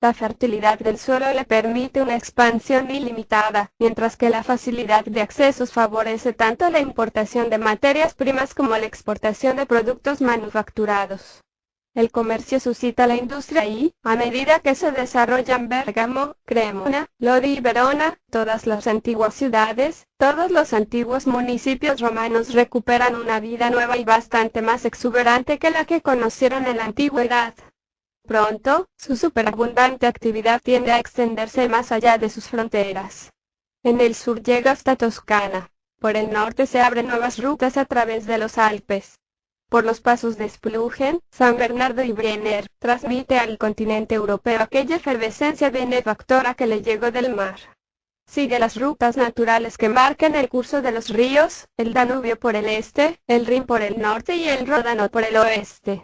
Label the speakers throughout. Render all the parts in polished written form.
Speaker 1: La fertilidad del suelo le permite una expansión ilimitada, mientras que la facilidad de accesos favorece tanto la importación de materias primas como la exportación de productos manufacturados. El comercio suscita la industria y, a medida que se desarrollan Bérgamo, Cremona, Lodi y Verona, todas las antiguas ciudades, todos los antiguos municipios romanos recuperan una vida nueva y bastante más exuberante que la que conocieron en la antigüedad. Pronto, su superabundante actividad tiende a extenderse más allá de sus fronteras. En el sur llega hasta Toscana. Por el norte se abren nuevas rutas a través de los Alpes. Por los pasos de Splugen, San Bernardo y Brenner, transmite al continente europeo aquella efervescencia benefactora que le llegó del mar. Sigue las rutas naturales que marcan el curso de los ríos, el Danubio por el este, el Rin por el norte y el Ródano por el oeste.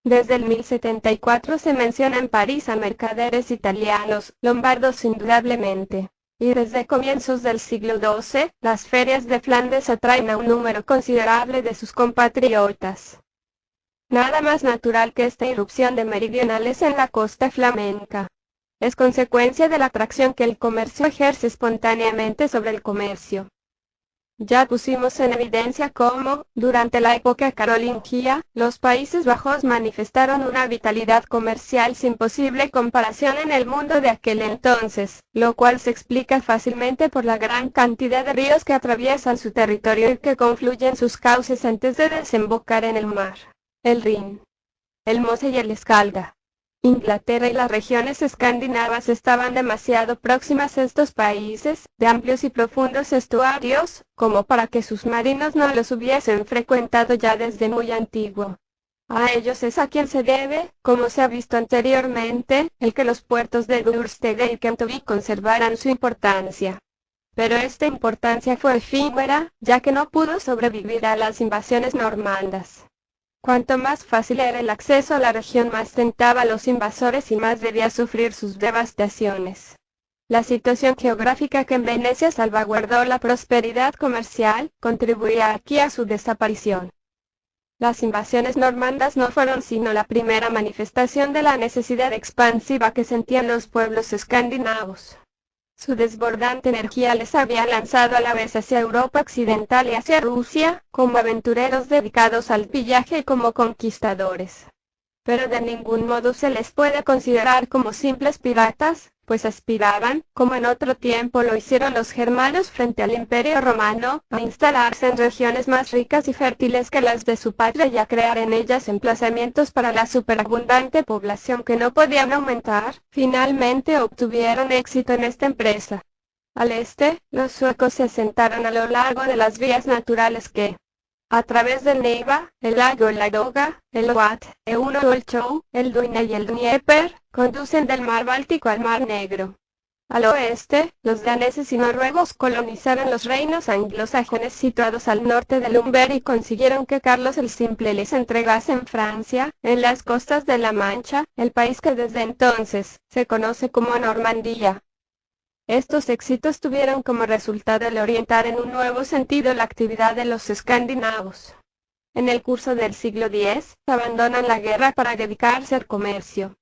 Speaker 1: Desde el 1074 se menciona en París a mercaderes italianos, lombardos indudablemente. Y desde comienzos del siglo XII, las ferias de Flandes atraen a un número considerable de sus compatriotas. Nada más natural que esta irrupción de meridionales en la costa flamenca. Es consecuencia de la atracción que el comercio ejerce espontáneamente sobre el comercio. Ya pusimos en evidencia cómo, durante la época carolingia, los Países Bajos manifestaron una vitalidad comercial sin posible comparación en el mundo de aquel entonces, lo cual se explica fácilmente por la gran cantidad de ríos que atraviesan su territorio y que confluyen sus cauces antes de desembocar en el mar. El Rin, el Mose y el Escalda. Inglaterra y las regiones escandinavas estaban demasiado próximas a estos países, de amplios y profundos estuarios, como para que sus marinos no los hubiesen frecuentado ya desde muy antiguo. A ellos es a quien se debe, como se ha visto anteriormente, el que los puertos de Dürstede y Kentucky conservaran su importancia. Pero esta importancia fue efímera, ya que no pudo sobrevivir a las invasiones normandas. Cuanto más fácil era el acceso a la región, más tentaba a los invasores y más debía sufrir sus devastaciones. La situación geográfica que en Venecia salvaguardó la prosperidad comercial, contribuía aquí a su desaparición. Las invasiones normandas no fueron sino la primera manifestación de la necesidad expansiva que sentían los pueblos escandinavos. Su desbordante energía les había lanzado a la vez hacia Europa occidental y hacia Rusia, como aventureros dedicados al pillaje y como conquistadores. Pero de ningún modo se les puede considerar como simples piratas, pues aspiraban, como en otro tiempo lo hicieron los germanos frente al Imperio Romano, a instalarse en regiones más ricas y fértiles que las de su patria y a crear en ellas emplazamientos para la superabundante población que no podían aumentar. Finalmente obtuvieron éxito en esta empresa. Al este, los suecos se asentaron a lo largo de las vías naturales que, a través del Neva, el lago Ladoga, el Wat, el Uno, el Chou, el Duina y el Dnieper, conducen del mar Báltico al mar Negro. Al oeste, los daneses y noruegos colonizaron los reinos anglosajones situados al norte del Humber y consiguieron que Carlos el Simple les entregase en Francia, en las costas de la Mancha, el país que desde entonces se conoce como Normandía. Estos éxitos tuvieron como resultado el orientar en un nuevo sentido la actividad de los escandinavos. En el curso del siglo X, abandonan la guerra para dedicarse al comercio.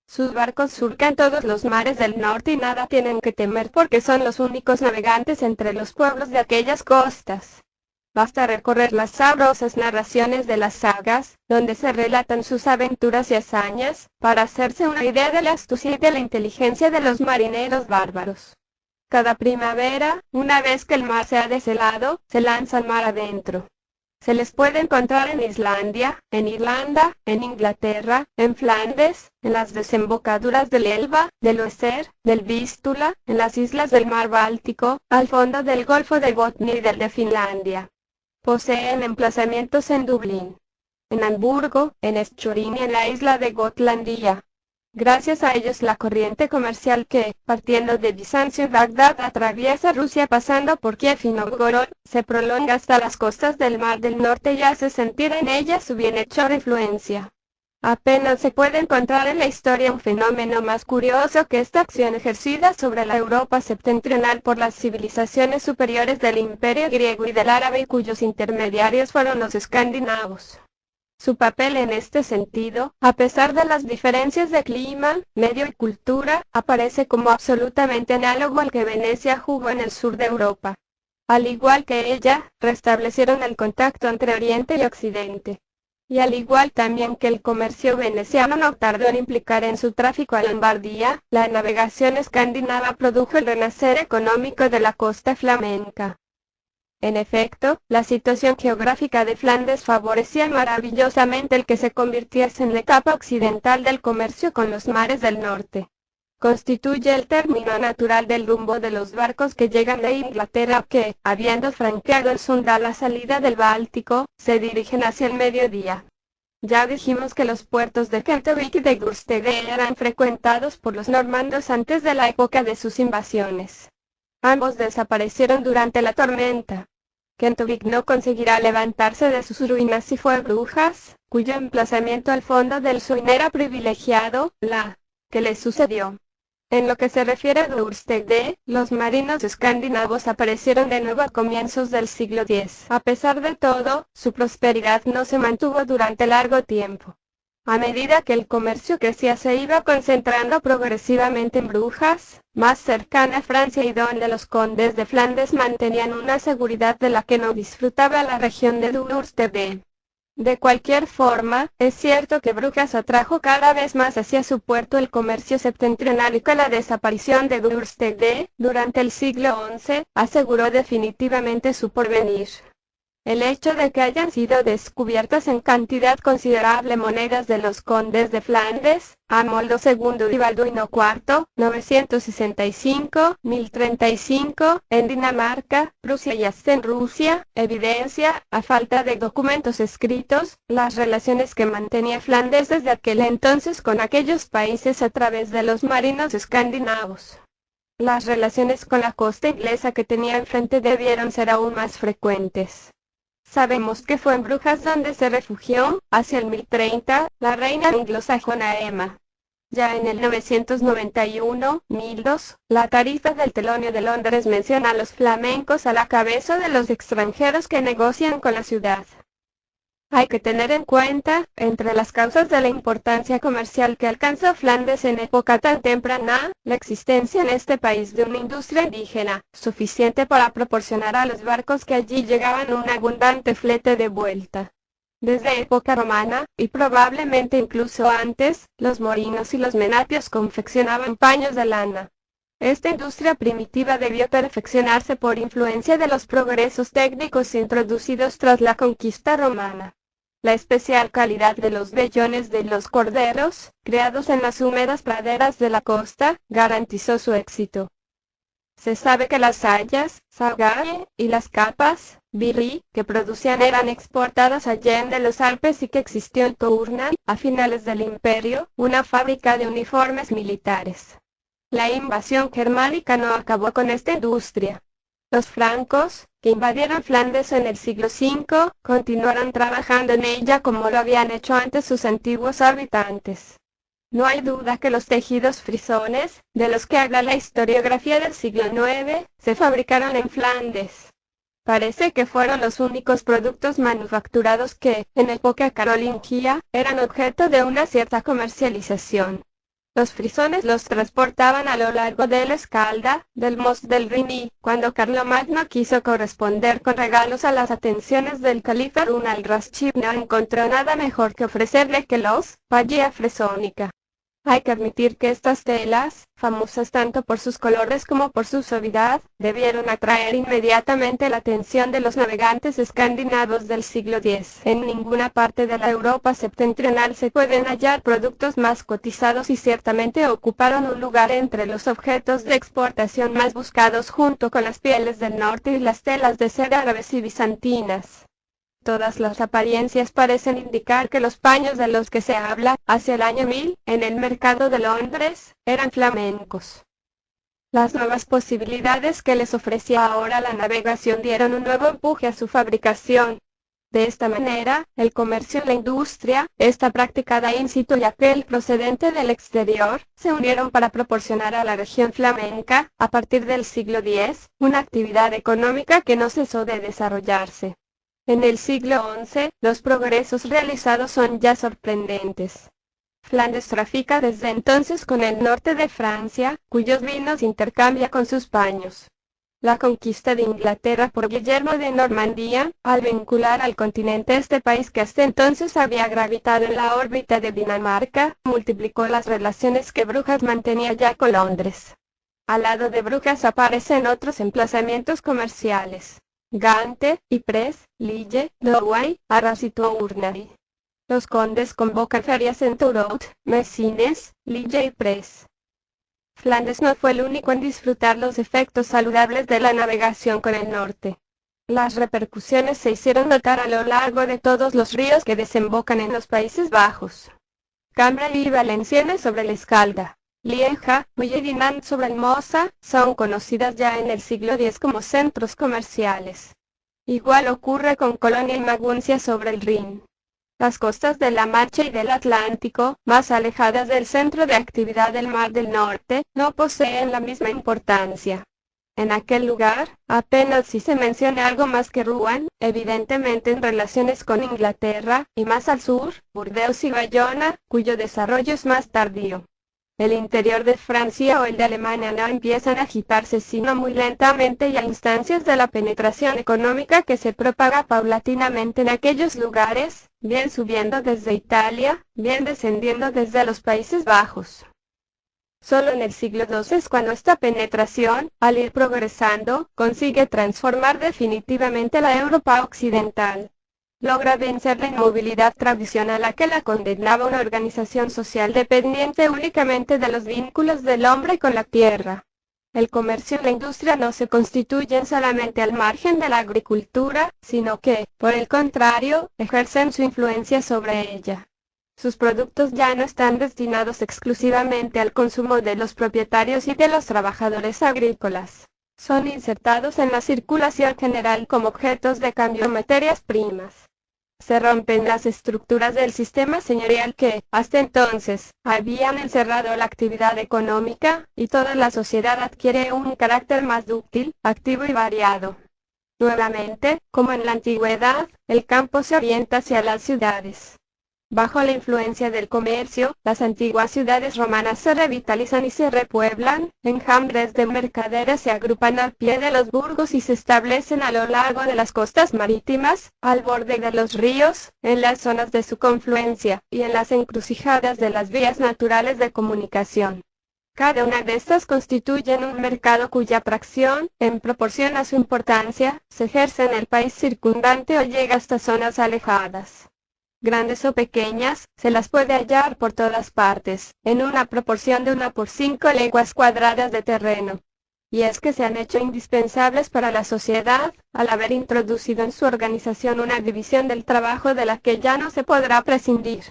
Speaker 1: Sus barcos surcan todos los mares del norte y nada tienen que temer porque son los únicos navegantes entre los pueblos de aquellas costas. Basta recorrer las sabrosas narraciones de las sagas, donde se relatan sus aventuras y hazañas, para hacerse una idea de la astucia y de la inteligencia de los marineros bárbaros. Cada primavera, una vez que el mar se ha deshelado, se lanzan mar adentro. Se les puede encontrar en Islandia, en Irlanda, en Inglaterra, en Flandes, en las desembocaduras del Elba, del Weser, del Vístula, en las islas del mar Báltico, al fondo del Golfo de Botnia y del de Finlandia. Poseen emplazamientos en Dublín, en Hamburgo, en Schwerin y en la isla de Gotlandia. Gracias a ellos la corriente comercial que, partiendo de Bizancio y Bagdad, atraviesa Rusia pasando por Kiev y Novgorod, se prolonga hasta las costas del Mar del Norte y hace sentir en ella su bienhechora influencia. Apenas se puede encontrar en la historia un fenómeno más curioso que esta acción ejercida sobre la Europa septentrional por las civilizaciones superiores del Imperio griego y del árabe y cuyos intermediarios fueron los escandinavos. Su papel en este sentido, a pesar de las diferencias de clima, medio y cultura, aparece como absolutamente análogo al que Venecia jugó en el sur de Europa. Al igual que ella, restablecieron el contacto entre Oriente y Occidente. Y al igual también que el comercio veneciano no tardó en implicar en su tráfico a Lombardía, la navegación escandinava produjo el renacer económico de la costa flamenca. En efecto, la situación geográfica de Flandes favorecía maravillosamente el que se convirtiese en la etapa occidental del comercio con los mares del norte. Constituye el término natural del rumbo de los barcos que llegan de Inglaterra o que, habiendo franqueado el Sund a la salida del Báltico, se dirigen hacia el mediodía. Ya dijimos que los puertos de Kentewick y de Gürstede eran frecuentados por los normandos antes de la época de sus invasiones. Ambos desaparecieron durante la tormenta. Kentewick no conseguirá levantarse de sus ruinas y fue Brujas, cuyo emplazamiento al fondo del Swin era privilegiado, la que le sucedió. En lo que se refiere a Gürstede, los marinos escandinavos aparecieron de nuevo a comienzos del siglo X. A pesar de todo, su prosperidad no se mantuvo durante largo tiempo. A medida que el comercio crecía se iba concentrando progresivamente en Brujas, más cercana a Francia y donde los condes de Flandes mantenían una seguridad de la que no disfrutaba la región de Gürstede. De cualquier forma, es cierto que Brujas atrajo cada vez más hacia su puerto el comercio septentrional y que la desaparición de Gürstede, durante el siglo XI, aseguró definitivamente su porvenir. El hecho de que hayan sido descubiertas en cantidad considerable monedas de los condes de Flandes, Amoldo II y Balduino IV, 965-1035, en Dinamarca, Prusia y hasta en Rusia, evidencia, a falta de documentos escritos, las relaciones que mantenía Flandes desde aquel entonces con aquellos países a través de los marinos escandinavos. Las relaciones con la costa inglesa que tenía enfrente debieron ser aún más frecuentes. Sabemos que fue en Brujas donde se refugió, hacia el 1030, la reina anglosajona Emma. Ya en el 991-1002, la tarifa del Telonio de Londres menciona a los flamencos a la cabeza de los extranjeros que negocian con la ciudad. Hay que tener en cuenta, entre las causas de la importancia comercial que alcanzó Flandes en época tan temprana, la existencia en este país de una industria indígena, suficiente para proporcionar a los barcos que allí llegaban un abundante flete de vuelta. Desde época romana, y probablemente incluso antes, los morinos y los menapios confeccionaban paños de lana. Esta industria primitiva debió perfeccionarse por influencia de los progresos técnicos introducidos tras la conquista romana. La especial calidad de los vellones de los corderos, criados en las húmedas praderas de la costa, garantizó su éxito. Se sabe que las sayas, sagae, y las capas, birri, que producían eran exportadas allende los Alpes y que existió en Tournan, a finales del imperio, una fábrica de uniformes militares. La invasión germánica no acabó con esta industria. Los francos, que invadieron Flandes en el siglo V, continuaron trabajando en ella como lo habían hecho antes sus antiguos habitantes. No hay duda que los tejidos frisones, de los que habla la historiografía del siglo IX, se fabricaron en Flandes. Parece que fueron los únicos productos manufacturados que, en época carolingia, eran objeto de una cierta comercialización. Los frisones los transportaban a lo largo de la Escalda, del Mos del Rin y, cuando Carlomagno quiso corresponder con regalos a las atenciones del califa Harún al-Rashid, no encontró nada mejor que ofrecerle que los paglia fresónica. Hay que admitir que estas telas, famosas tanto por sus colores como por su suavidad, debieron atraer inmediatamente la atención de los navegantes escandinavos del siglo X. En ninguna parte de la Europa septentrional se pueden hallar productos más cotizados y ciertamente ocuparon un lugar entre los objetos de exportación más buscados junto con las pieles del norte y las telas de seda árabes y bizantinas. Todas las apariencias parecen indicar que los paños de los que se habla, hacia el año 1000, en el mercado de Londres, eran flamencos. Las nuevas posibilidades que les ofrecía ahora la navegación dieron un nuevo empuje a su fabricación. De esta manera, el comercio y la industria, esta practicada in situ y aquel procedente del exterior, se unieron para proporcionar a la región flamenca, a partir del siglo X, una actividad económica que no cesó de desarrollarse. En el siglo XI, los progresos realizados son ya sorprendentes. Flandes trafica desde entonces con el norte de Francia, cuyos vinos intercambia con sus paños. La conquista de Inglaterra por Guillermo de Normandía, al vincular al continente este país que hasta entonces había gravitado en la órbita de Dinamarca, multiplicó las relaciones que Brujas mantenía ya con Londres. Al lado de Brujas aparecen otros emplazamientos comerciales: Gante, Ypres, Lille, Douai, Arras y Tournai. Los condes convocan ferias en Toulouse, Messines, Lille y Ypres. Flandes no fue el único en disfrutar los efectos saludables de la navegación con el norte. Las repercusiones se hicieron notar a lo largo de todos los ríos que desembocan en los Países Bajos. Cambrai y Valenciennes sobre el Escalda, Lieja, Muller y Nantes sobre el Mosa, son conocidas ya en el siglo X como centros comerciales. Igual ocurre con Colonia y Maguncia sobre el Rin. Las costas de la Mancha y del Atlántico, más alejadas del centro de actividad del Mar del Norte, no poseen la misma importancia. En aquel lugar, apenas si se menciona algo más que Rouen, evidentemente en relaciones con Inglaterra, y más al sur, Burdeos y Bayona, cuyo desarrollo es más tardío. El interior de Francia o el de Alemania no empiezan a agitarse sino muy lentamente y a instancias de la penetración económica que se propaga paulatinamente en aquellos lugares, bien subiendo desde Italia, bien descendiendo desde los Países Bajos. Solo en el siglo II es cuando esta penetración, al ir progresando, consigue transformar definitivamente la Europa occidental. Logra vencer la inmovilidad tradicional a que la condenaba una organización social dependiente únicamente de los vínculos del hombre con la tierra. El comercio y la industria no se constituyen solamente al margen de la agricultura, sino que, por el contrario, ejercen su influencia sobre ella. Sus productos ya no están destinados exclusivamente al consumo de los propietarios y de los trabajadores agrícolas. Son insertados en la circulación general como objetos de cambio de materias primas. Se rompen las estructuras del sistema señorial que, hasta entonces, habían encerrado la actividad económica, y toda la sociedad adquiere un carácter más dúctil, activo y variado. Nuevamente, como en la antigüedad, el campo se orienta hacia las ciudades. Bajo la influencia del comercio, las antiguas ciudades romanas se revitalizan y se repueblan, enjambres de mercaderes se agrupan al pie de los burgos y se establecen a lo largo de las costas marítimas, al borde de los ríos, en las zonas de su confluencia, y en las encrucijadas de las vías naturales de comunicación. Cada una de estas constituyen un mercado cuya fracción, en proporción a su importancia, se ejerce en el país circundante o llega hasta zonas alejadas. Grandes o pequeñas, se las puede hallar por todas partes, en una proporción de 1 por 5 leguas cuadradas de terreno. Y es que se han hecho indispensables para la sociedad, al haber introducido en su organización una división del trabajo de la que ya no se podrá prescindir.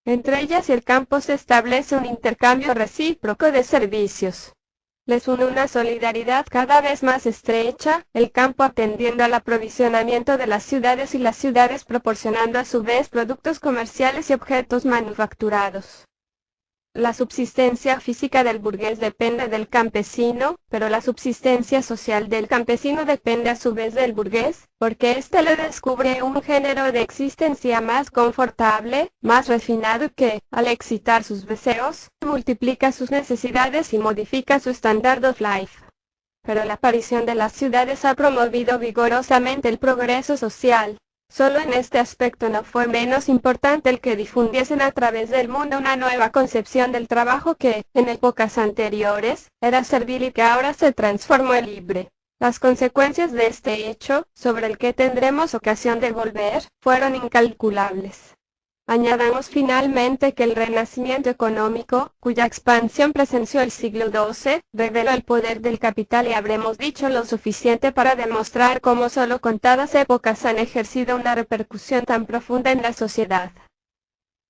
Speaker 1: Entre ellas y el campo se establece un intercambio recíproco de servicios. Les une una solidaridad cada vez más estrecha, el campo atendiendo al aprovisionamiento de las ciudades y las ciudades proporcionando a su vez productos comerciales y objetos manufacturados. La subsistencia física del burgués depende del campesino, pero la subsistencia social del campesino depende a su vez del burgués, porque éste le descubre un género de existencia más confortable, más refinado que, al excitar sus deseos, multiplica sus necesidades y modifica su standard of life. Pero la aparición de las ciudades ha promovido vigorosamente el progreso social. Solo en este aspecto no fue menos importante el que difundiesen a través del mundo una nueva concepción del trabajo que, en épocas anteriores, era servil y que ahora se transformó en libre. Las consecuencias de este hecho, sobre el que tendremos ocasión de volver, fueron incalculables. Añadamos finalmente que el renacimiento económico, cuya expansión presenció el siglo XII, reveló el poder del capital y habremos dicho lo suficiente para demostrar cómo solo contadas épocas han ejercido una repercusión tan profunda en la sociedad.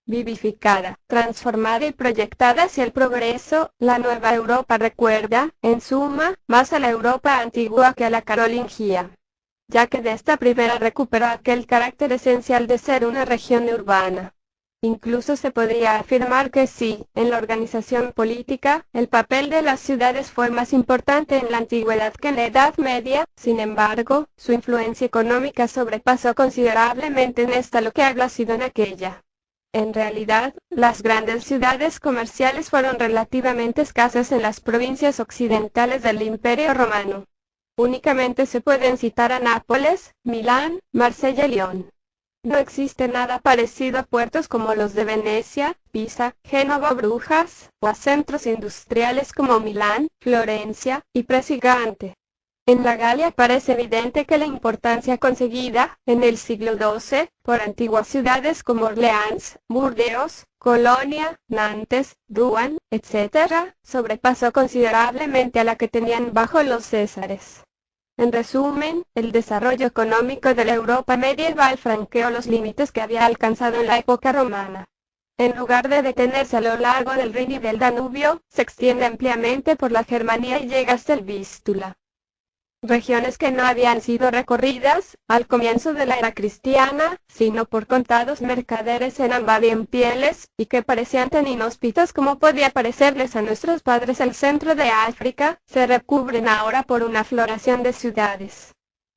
Speaker 1: Vivificada, transformada y proyectada hacia el progreso, la nueva Europa recuerda, en suma, más a la Europa antigua que a la carolingia, ya que de esta primera recuperó aquel carácter esencial de ser una región urbana. Incluso se podría afirmar que sí, en la organización política, el papel de las ciudades fue más importante en la antigüedad que en la Edad Media. Sin embargo, su influencia económica sobrepasó considerablemente en esta lo que había sido en aquella. En realidad, las grandes ciudades comerciales fueron relativamente escasas en las provincias occidentales del Imperio Romano. Únicamente se pueden citar a Nápoles, Milán, Marsella y León. No existe nada parecido a puertos como los de Venecia, Pisa, Génova o Brujas, o a centros industriales como Milán, Florencia y Presigante. En la Galia parece evidente que la importancia conseguida, en el siglo XII, por antiguas ciudades como Orleans, Burdeos, Colonia, Nantes, Rouen, etc., sobrepasó considerablemente a la que tenían bajo los césares. En resumen, el desarrollo económico de la Europa medieval franqueó los límites que había alcanzado en la época romana. En lugar de detenerse a lo largo del Rin y del Danubio, se extiende ampliamente por la Germania y llega hasta el Vístula. Regiones que no habían sido recorridas, al comienzo de la era cristiana, sino por contados mercaderes en ámbar y en pieles, y que parecían tan inhóspitas como podía parecerles a nuestros padres el centro de África, se recubren ahora por una floración de ciudades.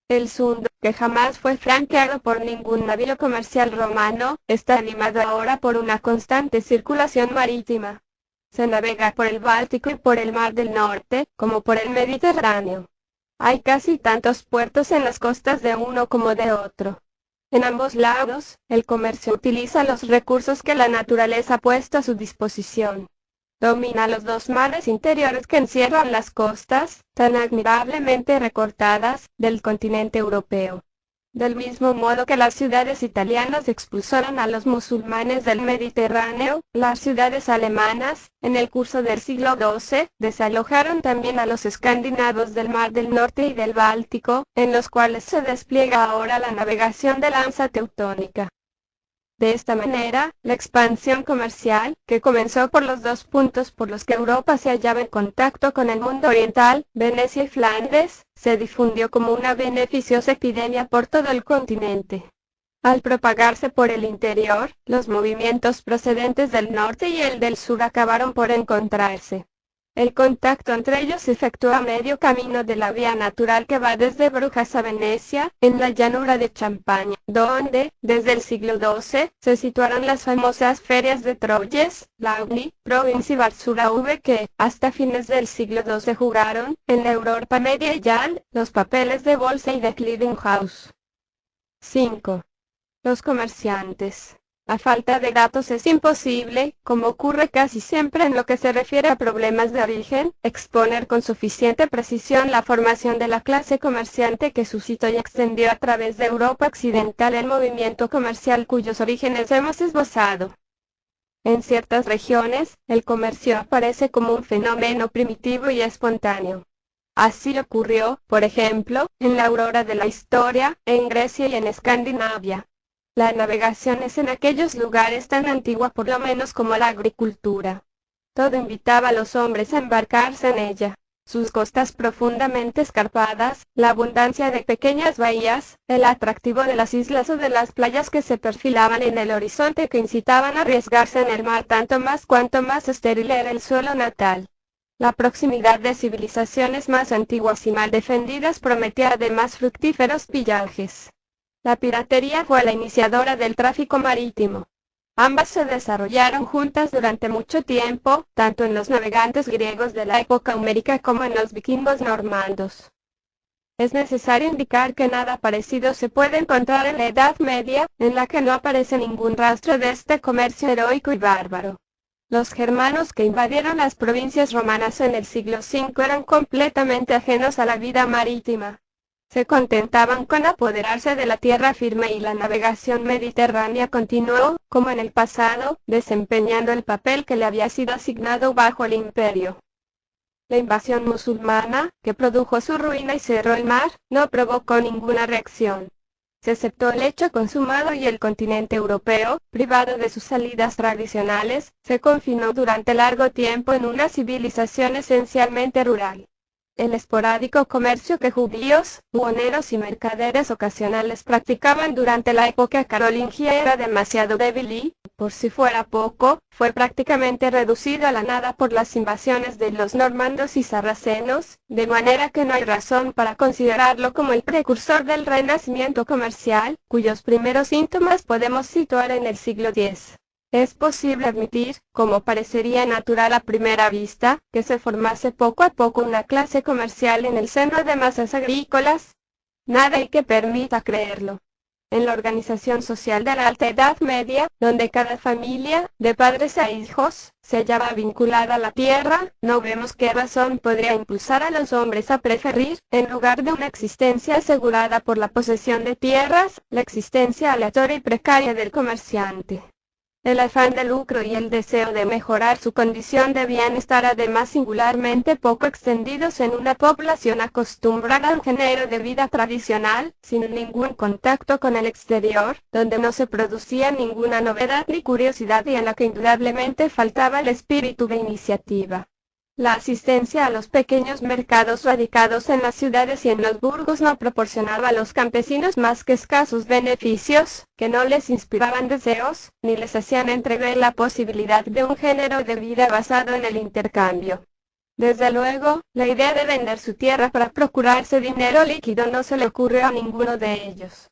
Speaker 1: El Sund, que jamás fue franqueado por ningún navío comercial romano, está animado ahora por una constante circulación marítima. Se navega por el Báltico y por el Mar del Norte, como por el Mediterráneo. Hay casi tantos puertos en las costas de uno como de otro. En ambos lados, el comercio utiliza los recursos que la naturaleza ha puesto a su disposición. Domina los dos mares interiores que encierran las costas, tan admirablemente recortadas, del continente europeo. Del mismo modo que las ciudades italianas expulsaron a los musulmanes del Mediterráneo, las ciudades alemanas, en el curso del siglo XII, desalojaron también a los escandinavos del Mar del Norte y del Báltico, en los cuales se despliega ahora la navegación de lanza teutónica. De esta manera, la expansión comercial, que comenzó por los dos puntos por los que Europa se hallaba en contacto con el mundo oriental, Venecia y Flandes, se difundió como una beneficiosa epidemia por todo el continente. Al propagarse por el interior, los movimientos procedentes del norte y el del sur acabaron por encontrarse. El contacto entre ellos se efectuó a medio camino de la vía natural que va desde Brujas a Venecia, en la llanura de Champaña, donde, desde el siglo XII, se situaron las famosas ferias de Troyes, Lagny, Provins y Varsura-V que, hasta fines del siglo XII jugaron, en la Europa medieval, los papeles de bolsa y de clearing house. 5. Los comerciantes. A falta de datos es imposible, como ocurre casi siempre en lo que se refiere a problemas de origen, exponer con suficiente precisión la formación de la clase comerciante que suscitó y extendió a través de Europa occidental el movimiento comercial cuyos orígenes hemos esbozado. En ciertas regiones, el comercio aparece como un fenómeno primitivo y espontáneo. Así ocurrió, por ejemplo, en la aurora de la historia, en Grecia y en Escandinavia. La navegación es en aquellos lugares tan antigua por lo menos como la agricultura. Todo invitaba a los hombres a embarcarse en ella. Sus costas profundamente escarpadas, la abundancia de pequeñas bahías, el atractivo de las islas o de las playas que se perfilaban en el horizonte que incitaban a arriesgarse en el mar tanto más cuanto más estéril era el suelo natal. La proximidad de civilizaciones más antiguas y mal defendidas prometía además fructíferos pillajes. La piratería fue la iniciadora del tráfico marítimo. Ambas se desarrollaron juntas durante mucho tiempo, tanto en los navegantes griegos de la época homérica como en los vikingos normandos. Es necesario indicar que nada parecido se puede encontrar en la Edad Media, en la que no aparece ningún rastro de este comercio heroico y bárbaro. Los germanos que invadieron las provincias romanas en el siglo V eran completamente ajenos a la vida marítima. Se contentaban con apoderarse de la tierra firme y la navegación mediterránea continuó, como en el pasado, desempeñando el papel que le había sido asignado bajo el imperio. La invasión musulmana, que produjo su ruina y cerró el mar, no provocó ninguna reacción. Se aceptó el hecho consumado y el continente europeo, privado de sus salidas tradicionales, se confinó durante largo tiempo en una civilización esencialmente rural. El esporádico comercio que judíos, buhoneros y mercaderes ocasionales practicaban durante la época carolingia era demasiado débil y, Por si fuera poco, fue prácticamente reducido a la nada por las invasiones de los normandos y sarracenos, de manera que no hay razón para considerarlo como el precursor del renacimiento comercial, cuyos primeros síntomas podemos situar en el siglo X. Es posible admitir, como parecería natural a primera vista, que se formase poco a poco una clase comercial en el seno de masas agrícolas. Nada hay que permita creerlo. En la organización social de la Alta Edad Media, donde cada familia, de padres a hijos, se hallaba vinculada a la tierra, no vemos qué razón podría impulsar a los hombres a preferir, en lugar de una existencia asegurada por la posesión de tierras, la existencia aleatoria y precaria del comerciante. El afán de lucro y el deseo de mejorar su condición debían estar además singularmente poco extendidos en una población acostumbrada a un género de vida tradicional, sin ningún contacto con el exterior, donde no se producía ninguna novedad ni curiosidad y en la que indudablemente faltaba el espíritu de iniciativa. La asistencia a los pequeños mercados radicados en las ciudades y en los burgos no proporcionaba a los campesinos más que escasos beneficios, que no les inspiraban deseos, ni les hacían entrever la posibilidad de un género de vida basado en el intercambio. Desde luego, la idea de vender su tierra para procurarse dinero líquido no se le ocurrió a ninguno de ellos.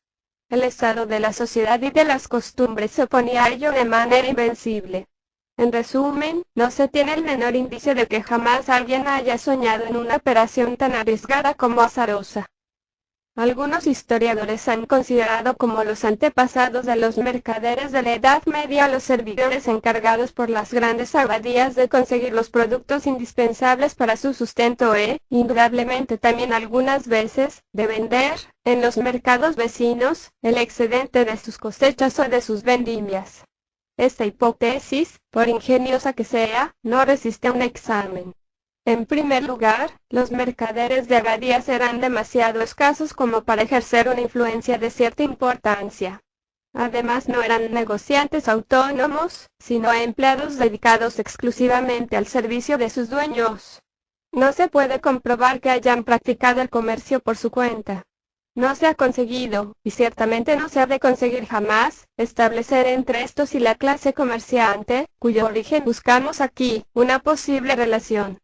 Speaker 1: El estado de la sociedad y de las costumbres se oponía a ello de manera invencible. En resumen, no se tiene el menor indicio de que jamás alguien haya soñado en una operación tan arriesgada como azarosa. Algunos historiadores han considerado como los antepasados de los mercaderes de la Edad Media a los servidores encargados por las grandes abadías de conseguir los productos indispensables para su sustento indudablemente también algunas veces, de vender, en los mercados vecinos, el excedente de sus cosechas o de sus vendimias. Esta hipótesis, por ingeniosa que sea, no resiste a un examen. En primer lugar, los mercaderes de abadías eran demasiado escasos como para ejercer una influencia de cierta importancia. Además no eran negociantes autónomos, sino empleados dedicados exclusivamente al servicio de sus dueños. No se puede comprobar que hayan practicado el comercio por su cuenta. No se ha conseguido, y ciertamente no se ha de conseguir jamás, establecer entre estos y la clase comerciante, cuyo origen buscamos aquí, una posible relación.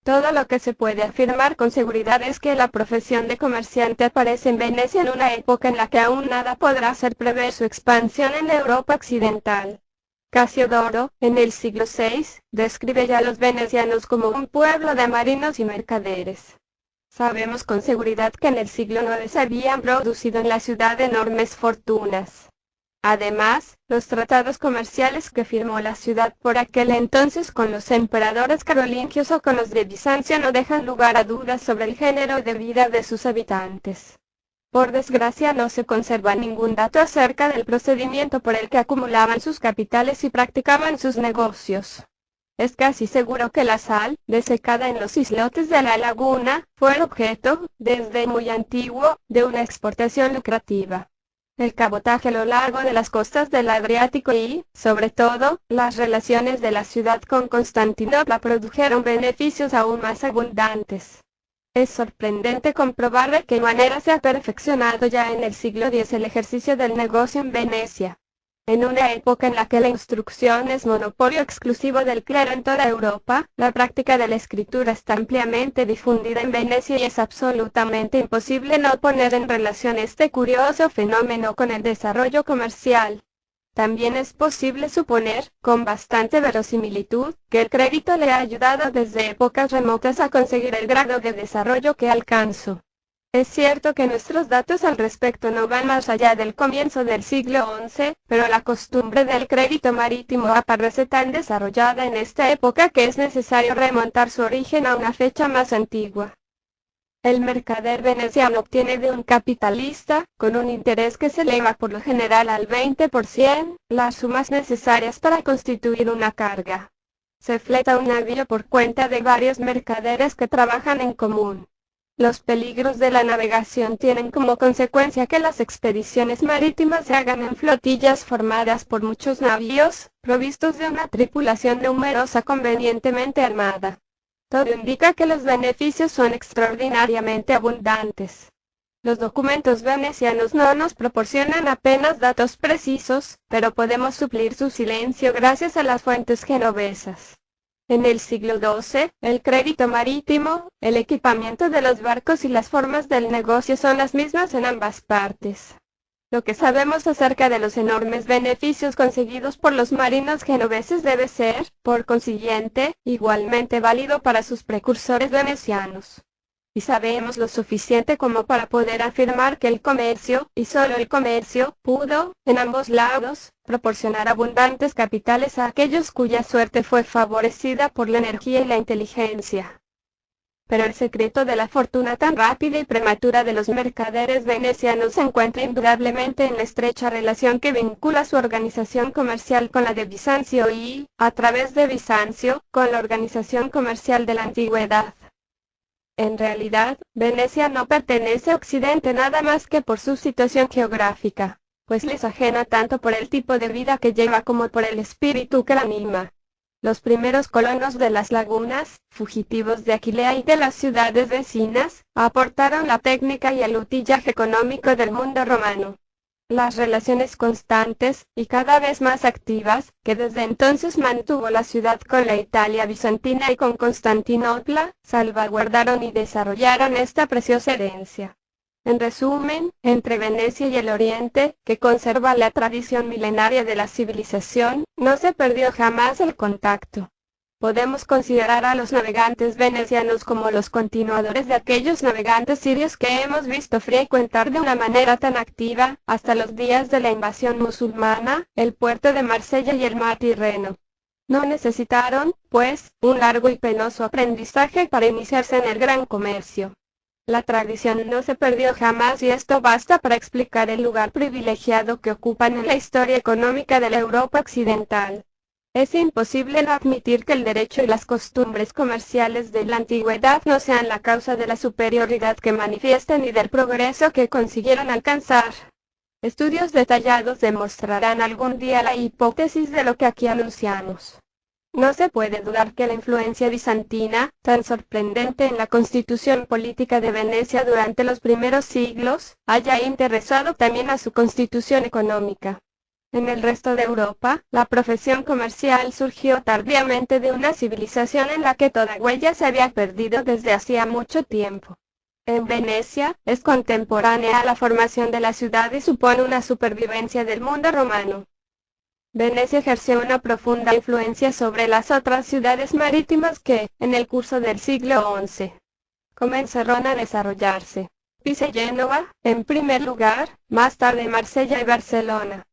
Speaker 1: Todo lo que se puede afirmar con seguridad es que la profesión de comerciante aparece en Venecia en una época en la que aún nada podrá hacer prever su expansión en la Europa occidental. Casiodoro, en el siglo VI, describe ya a los venecianos como un pueblo de marinos y mercaderes. Sabemos con seguridad que en el siglo IX se habían producido en la ciudad enormes fortunas. Además, los tratados comerciales que firmó la ciudad por aquel entonces con los emperadores carolingios o con los de Bizancio no dejan lugar a dudas sobre el género de vida de sus habitantes. Por desgracia no se conserva ningún dato acerca del procedimiento por el que acumulaban sus capitales y practicaban sus negocios. Es casi seguro que la sal, desecada en los islotes de la laguna, fue el objeto, desde muy antiguo, de una exportación lucrativa. El cabotaje a lo largo de las costas del Adriático y, sobre todo, las relaciones de la ciudad con Constantinopla produjeron beneficios aún más abundantes. Es sorprendente comprobar de qué manera se ha perfeccionado ya en el siglo X el ejercicio del negocio en Venecia. En una época en la que la instrucción es monopolio exclusivo del clero en toda Europa, la práctica de la escritura está ampliamente difundida en Venecia y es absolutamente imposible no poner en relación este curioso fenómeno con el desarrollo comercial. También es posible suponer, con bastante verosimilitud, que el crédito le ha ayudado desde épocas remotas a conseguir el grado de desarrollo que alcanzó. Es cierto que nuestros datos al respecto no van más allá del comienzo del siglo XI, pero la costumbre del crédito marítimo aparece tan desarrollada en esta época que es necesario remontar su origen a una fecha más antigua. El mercader veneciano obtiene de un capitalista, con un interés que se eleva por lo general al 20%, las sumas necesarias para constituir una carga. Se fleta un navío por cuenta de varios mercaderes que trabajan en común. Los peligros de la navegación tienen como consecuencia que las expediciones marítimas se hagan en flotillas formadas por muchos navíos, provistos de una tripulación numerosa convenientemente armada. Todo indica que los beneficios son extraordinariamente abundantes. Los documentos venecianos no nos proporcionan apenas datos precisos, pero podemos suplir su silencio gracias a las fuentes genovesas. En el siglo XII, el crédito marítimo, el equipamiento de los barcos y las formas del negocio son las mismas en ambas partes. Lo que sabemos acerca de los enormes beneficios conseguidos por los marinos genoveses debe ser, por consiguiente, igualmente válido para sus precursores venecianos. Y sabemos lo suficiente como para poder afirmar que el comercio, y solo el comercio, pudo, en ambos lados, proporcionar abundantes capitales a aquellos cuya suerte fue favorecida por la energía y la inteligencia. Pero el secreto de la fortuna tan rápida y prematura de los mercaderes venecianos se encuentra indudablemente en la estrecha relación que vincula su organización comercial con la de Bizancio y, a través de Bizancio, con la organización comercial de la antigüedad. En realidad, Venecia no pertenece a Occidente nada más que por su situación geográfica, pues le es ajena tanto por el tipo de vida que lleva como por el espíritu que la anima. Los primeros colonos de las lagunas, fugitivos de Aquilea y de las ciudades vecinas, aportaron la técnica y el utillaje económico del mundo romano. Las relaciones constantes, y cada vez más activas, que desde entonces mantuvo la ciudad con la Italia bizantina y con Constantinopla, salvaguardaron y desarrollaron esta preciosa herencia. En resumen, entre Venecia y el Oriente, que conserva la tradición milenaria de la civilización, no se perdió jamás el contacto. Podemos considerar a los navegantes venecianos como los continuadores de aquellos navegantes sirios que hemos visto frecuentar de una manera tan activa, hasta los días de la invasión musulmana, el puerto de Marsella y el mar Tirreno. No necesitaron, pues, un largo y penoso aprendizaje para iniciarse en el gran comercio. La tradición no se perdió jamás y esto basta para explicar el lugar privilegiado que ocupan en la historia económica de la Europa occidental. Es imposible no admitir que el derecho y las costumbres comerciales de la antigüedad no sean la causa de la superioridad que manifiestan y del progreso que consiguieron alcanzar. Estudios detallados demostrarán algún día la hipótesis de lo que aquí anunciamos. No se puede dudar que la influencia bizantina, tan sorprendente en la constitución política de Venecia durante los primeros siglos, haya interesado también a su constitución económica. En el resto de Europa, la profesión comercial surgió tardíamente de una civilización en la que toda huella se había perdido desde hacía mucho tiempo. En Venecia, es contemporánea a la formación de la ciudad y supone una supervivencia del mundo romano. Venecia ejerció una profunda influencia sobre las otras ciudades marítimas que, en el curso del siglo XI, comenzaron a desarrollarse. Pisa y Génova, en primer lugar, más tarde Marsella y Barcelona.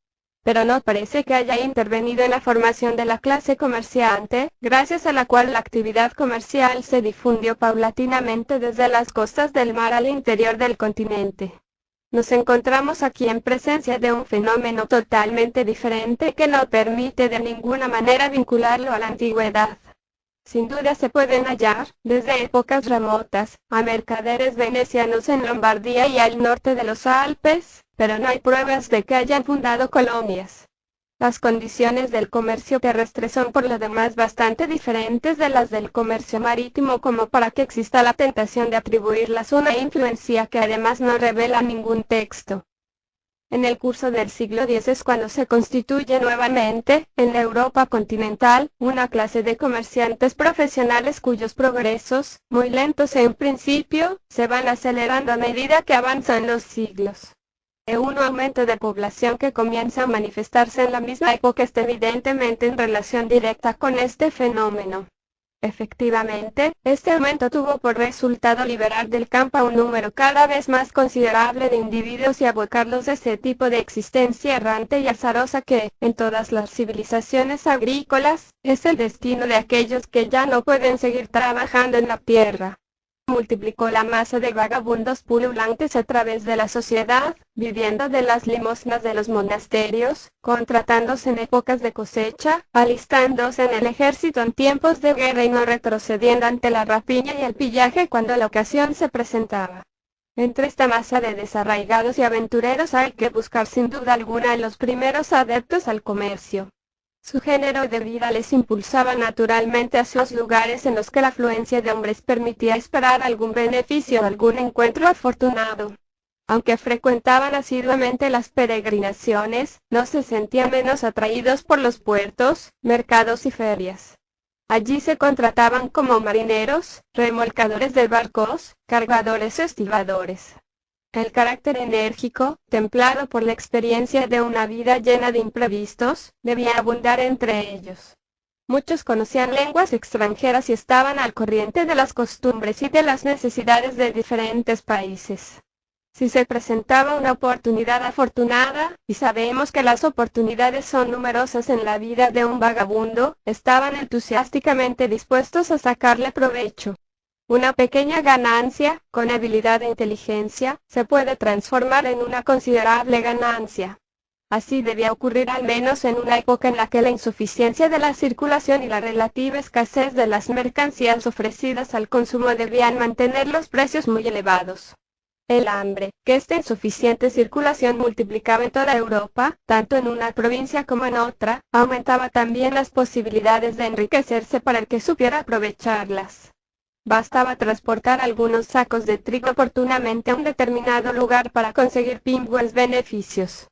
Speaker 1: Pero no parece que haya intervenido en la formación de la clase comerciante, gracias a la cual la actividad comercial se difundió paulatinamente desde las costas del mar al interior del continente. Nos encontramos aquí en presencia de un fenómeno totalmente diferente que no permite de ninguna manera vincularlo a la antigüedad. Sin duda se pueden hallar, desde épocas remotas, a mercaderes venecianos en Lombardía y al norte de los Alpes, pero no hay pruebas de que hayan fundado colonias. Las condiciones del comercio terrestre son por lo demás bastante diferentes de las del comercio marítimo como para que exista la tentación de atribuirlas una influencia que además no revela ningún texto. En el curso del siglo X es cuando se constituye nuevamente, en la Europa continental, una clase de comerciantes profesionales cuyos progresos, muy lentos en principio, se van acelerando a medida que avanzan los siglos. Un aumento de población que comienza a manifestarse en la misma época está evidentemente en relación directa con este fenómeno. Efectivamente, este aumento tuvo por resultado liberar del campo a un número cada vez más considerable de individuos y abocarlos a ese tipo de existencia errante y azarosa que, en todas las civilizaciones agrícolas, es el destino de aquellos que ya no pueden seguir trabajando en la tierra. Multiplicó la masa de vagabundos pululantes a través de la sociedad, viviendo de las limosnas de los monasterios, contratándose en épocas de cosecha, alistándose en el ejército en tiempos de guerra y no retrocediendo ante la rapiña y el pillaje cuando la ocasión se presentaba. Entre esta masa de desarraigados y aventureros hay que buscar sin duda alguna a los primeros adeptos al comercio. Su género de vida les impulsaba naturalmente hacia los lugares en los que la afluencia de hombres permitía esperar algún beneficio o algún encuentro afortunado. Aunque frecuentaban asiduamente las peregrinaciones, no se sentían menos atraídos por los puertos, mercados y ferias. Allí se contrataban como marineros, remolcadores de barcos, cargadores o estibadores. El carácter enérgico, templado por la experiencia de una vida llena de imprevistos, debía abundar entre ellos. Muchos conocían lenguas extranjeras y estaban al corriente de las costumbres y de las necesidades de diferentes países. Si se presentaba una oportunidad afortunada, y sabemos que las oportunidades son numerosas en la vida de un vagabundo, estaban entusiásticamente dispuestos a sacarle provecho. Una pequeña ganancia, con habilidad e inteligencia, se puede transformar en una considerable ganancia. Así debía ocurrir al menos en una época en la que la insuficiencia de la circulación y la relativa escasez de las mercancías ofrecidas al consumo debían mantener los precios muy elevados. El hambre, que esta insuficiente circulación multiplicaba en toda Europa, tanto en una provincia como en otra, aumentaba también las posibilidades de enriquecerse para el que supiera aprovecharlas. Bastaba transportar algunos sacos de trigo oportunamente a un determinado lugar para conseguir pingües beneficios.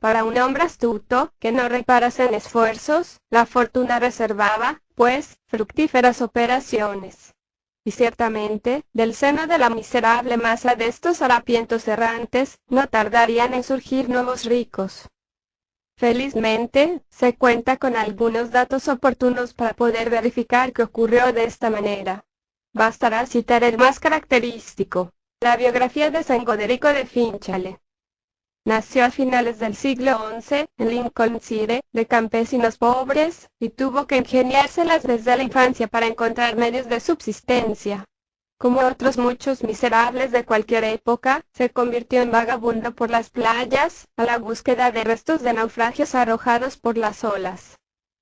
Speaker 1: Para un hombre astuto, que no reparase en esfuerzos, la fortuna reservaba, pues, fructíferas operaciones. Y ciertamente, del seno de la miserable masa de estos harapientos errantes, no tardarían en surgir nuevos ricos. Felizmente, se cuenta con algunos datos oportunos para poder verificar que ocurrió de esta manera. Bastará citar el más característico, la biografía de San Goderico de Fínchale. Nació a finales del siglo XI, en Lincolnshire, de campesinos pobres, y tuvo que ingeniárselas desde la infancia para encontrar medios de subsistencia. Como otros muchos miserables de cualquier época, se convirtió en vagabundo por las playas, a la búsqueda de restos de naufragios arrojados por las olas.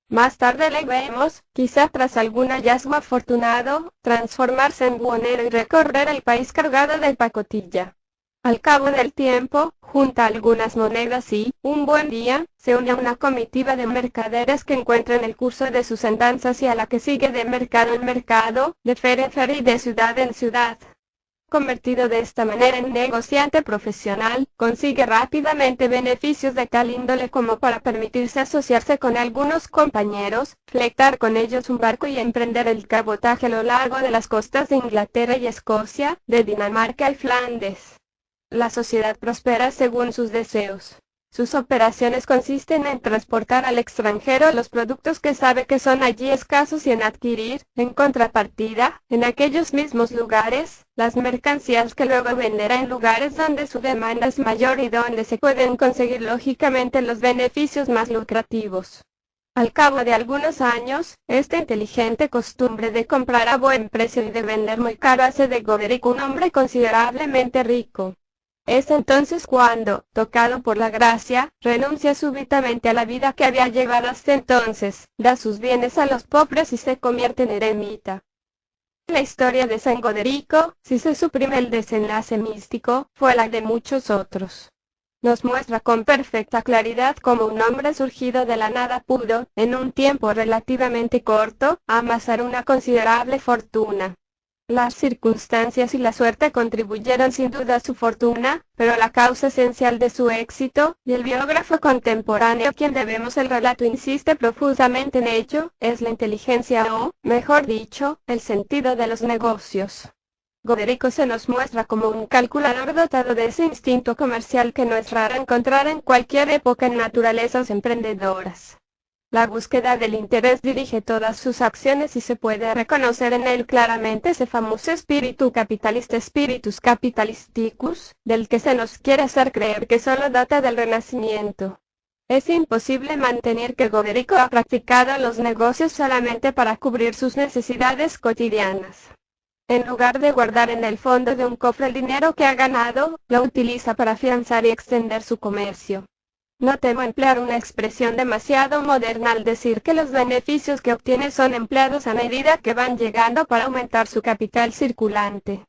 Speaker 1: Más tarde le vemos, quizá tras algún hallazgo afortunado, transformarse en buhonero y recorrer el país cargado de pacotilla. Al cabo del tiempo, junta algunas monedas y, un buen día, se une a una comitiva de mercaderes que encuentra en el curso de sus andanzas y a la que sigue de mercado en mercado, de feria en feria y de ciudad en ciudad. Convertido de esta manera en negociante profesional, consigue rápidamente beneficios de tal índole como para permitirse asociarse con algunos compañeros, fletar con ellos un barco y emprender el cabotaje a lo largo de las costas de Inglaterra y Escocia, de Dinamarca y Flandes. La sociedad prospera según sus deseos. Sus operaciones consisten en transportar al extranjero los productos que sabe que son allí escasos y en adquirir, en contrapartida, en aquellos mismos lugares, las mercancías que luego venderá en lugares donde su demanda es mayor y donde se pueden conseguir lógicamente los beneficios más lucrativos. Al cabo de algunos años, esta inteligente costumbre de comprar a buen precio y de vender muy caro hace de Goderic un hombre considerablemente rico. Es entonces cuando, tocado por la gracia, renuncia súbitamente a la vida que había llevado hasta entonces, da sus bienes a los pobres y se convierte en eremita. La historia de San Goderico, si se suprime el desenlace místico, fue la de muchos otros. Nos muestra con perfecta claridad cómo un hombre surgido de la nada pudo, en un tiempo relativamente corto, amasar una considerable fortuna. Las circunstancias y la suerte contribuyeron sin duda a su fortuna, pero la causa esencial de su éxito, y el biógrafo contemporáneo a quien debemos el relato insiste profusamente en ello, es la inteligencia o, mejor dicho, el sentido de los negocios. Goderico se nos muestra como un calculador dotado de ese instinto comercial que no es raro encontrar en cualquier época en naturalezas emprendedoras. La búsqueda del interés dirige todas sus acciones y se puede reconocer en él claramente ese famoso espíritu capitalista, spiritus capitalisticus, del que se nos quiere hacer creer que solo data del Renacimiento. Es imposible mantener que Goderico ha practicado los negocios solamente para cubrir sus necesidades cotidianas. En lugar de guardar en el fondo de un cofre el dinero que ha ganado, lo utiliza para afianzar y extender su comercio. No temo emplear una expresión demasiado moderna al decir que los beneficios que obtiene son empleados a medida que van llegando para aumentar su capital circulante.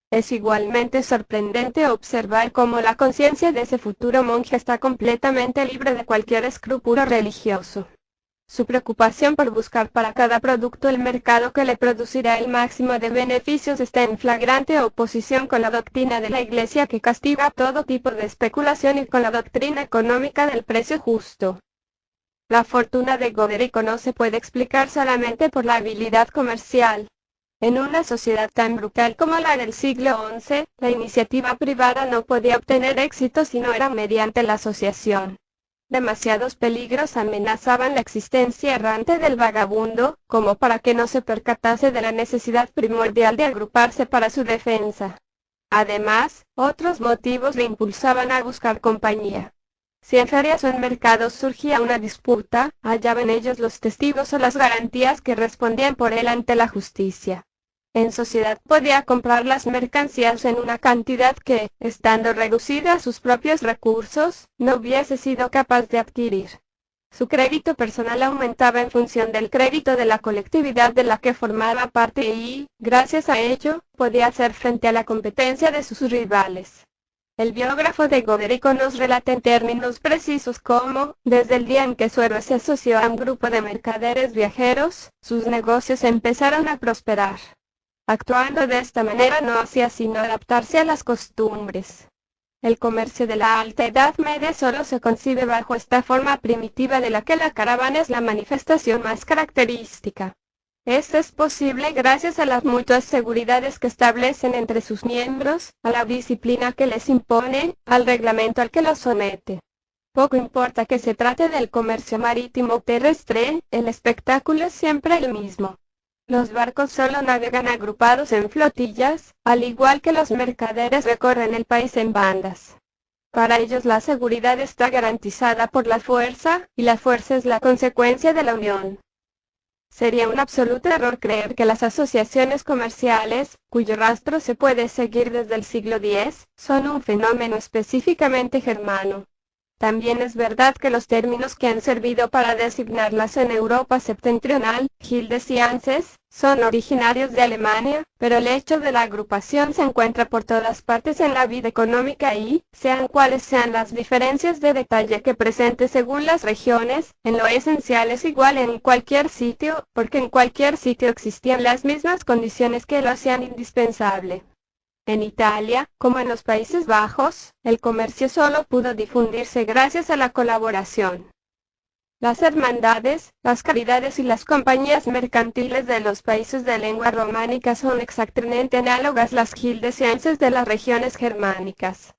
Speaker 1: Es igualmente sorprendente observar cómo la conciencia de ese futuro monje está completamente libre de cualquier escrúpulo religioso. Su preocupación por buscar para cada producto el mercado que le producirá el máximo de beneficios está en flagrante oposición con la doctrina de la Iglesia que castiga todo tipo de especulación y con la doctrina económica del precio justo. La fortuna de Goderico no se puede explicar solamente por la habilidad comercial. En una sociedad tan brutal como la del siglo XI, la iniciativa privada no podía obtener éxito si no era mediante la asociación. Demasiados peligros amenazaban la existencia errante del vagabundo, como para que no se percatase de la necesidad primordial de agruparse para su defensa. Además, otros motivos le impulsaban a buscar compañía. Si en ferias o en mercados surgía una disputa, hallaban ellos los testigos o las garantías que respondían por él ante la justicia. En sociedad podía comprar las mercancías en una cantidad que, estando reducida a sus propios recursos, no hubiese sido capaz de adquirir. Su crédito personal aumentaba en función del crédito de la colectividad de la que formaba parte y, gracias a ello, podía hacer frente a la competencia de sus rivales. El biógrafo de Goderico nos relata en términos precisos cómo, desde el día en que su héroe se asoció a un grupo de mercaderes viajeros, sus negocios empezaron a prosperar. Actuando de esta manera no hacía sino adaptarse a las costumbres. El comercio de la Alta Edad Media solo se concibe bajo esta forma primitiva de la que la caravana es la manifestación más característica. Esto es posible gracias a las mutuas seguridades que establecen entre sus miembros, a la disciplina que les impone, al reglamento al que los somete. Poco importa que se trate del comercio marítimo o terrestre, el espectáculo es siempre el mismo. Los barcos solo navegan agrupados en flotillas, al igual que los mercaderes recorren el país en bandas. Para ellos la seguridad está garantizada por la fuerza, y la fuerza es la consecuencia de la unión. Sería un absoluto error creer que las asociaciones comerciales, cuyo rastro se puede seguir desde el siglo X, son un fenómeno específicamente germano. También es verdad que los términos que han servido para designarlas en Europa septentrional, gildes y hanses, son originarios de Alemania, pero el hecho de la agrupación se encuentra por todas partes en la vida económica y, sean cuales sean las diferencias de detalle que presente según las regiones, en lo esencial es igual en cualquier sitio, porque en cualquier sitio existían las mismas condiciones que lo hacían indispensable. En Italia, como en los Países Bajos, el comercio solo pudo difundirse gracias a la colaboración. Las hermandades, las caridades y las compañías mercantiles de los países de lengua románica son exactamente análogas a las gildes y hanses de las regiones germánicas.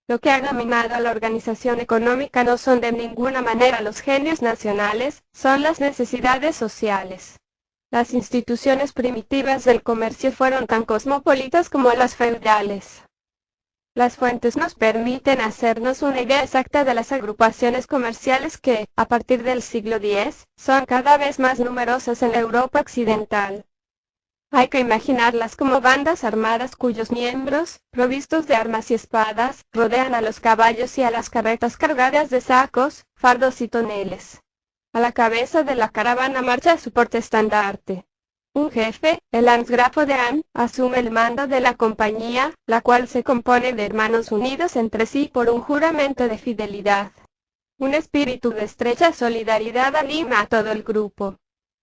Speaker 1: Lo que ha dominado a la organización económica no son de ninguna manera los genios nacionales, son las necesidades sociales. Las instituciones primitivas del comercio fueron tan cosmopolitas como las feudales. Las fuentes nos permiten hacernos una idea exacta de las agrupaciones comerciales que, a partir del siglo X, son cada vez más numerosas en la Europa occidental. Hay que imaginarlas como bandas armadas cuyos miembros, provistos de armas y espadas, rodean a los caballos y a las carretas cargadas de sacos, fardos y toneles. A la cabeza de la caravana marcha su portaestandarte. Un jefe, el Landgrafo de Am, asume el mando de la compañía, la cual se compone de hermanos unidos entre sí por un juramento de fidelidad. Un espíritu de estrecha solidaridad anima a todo el grupo.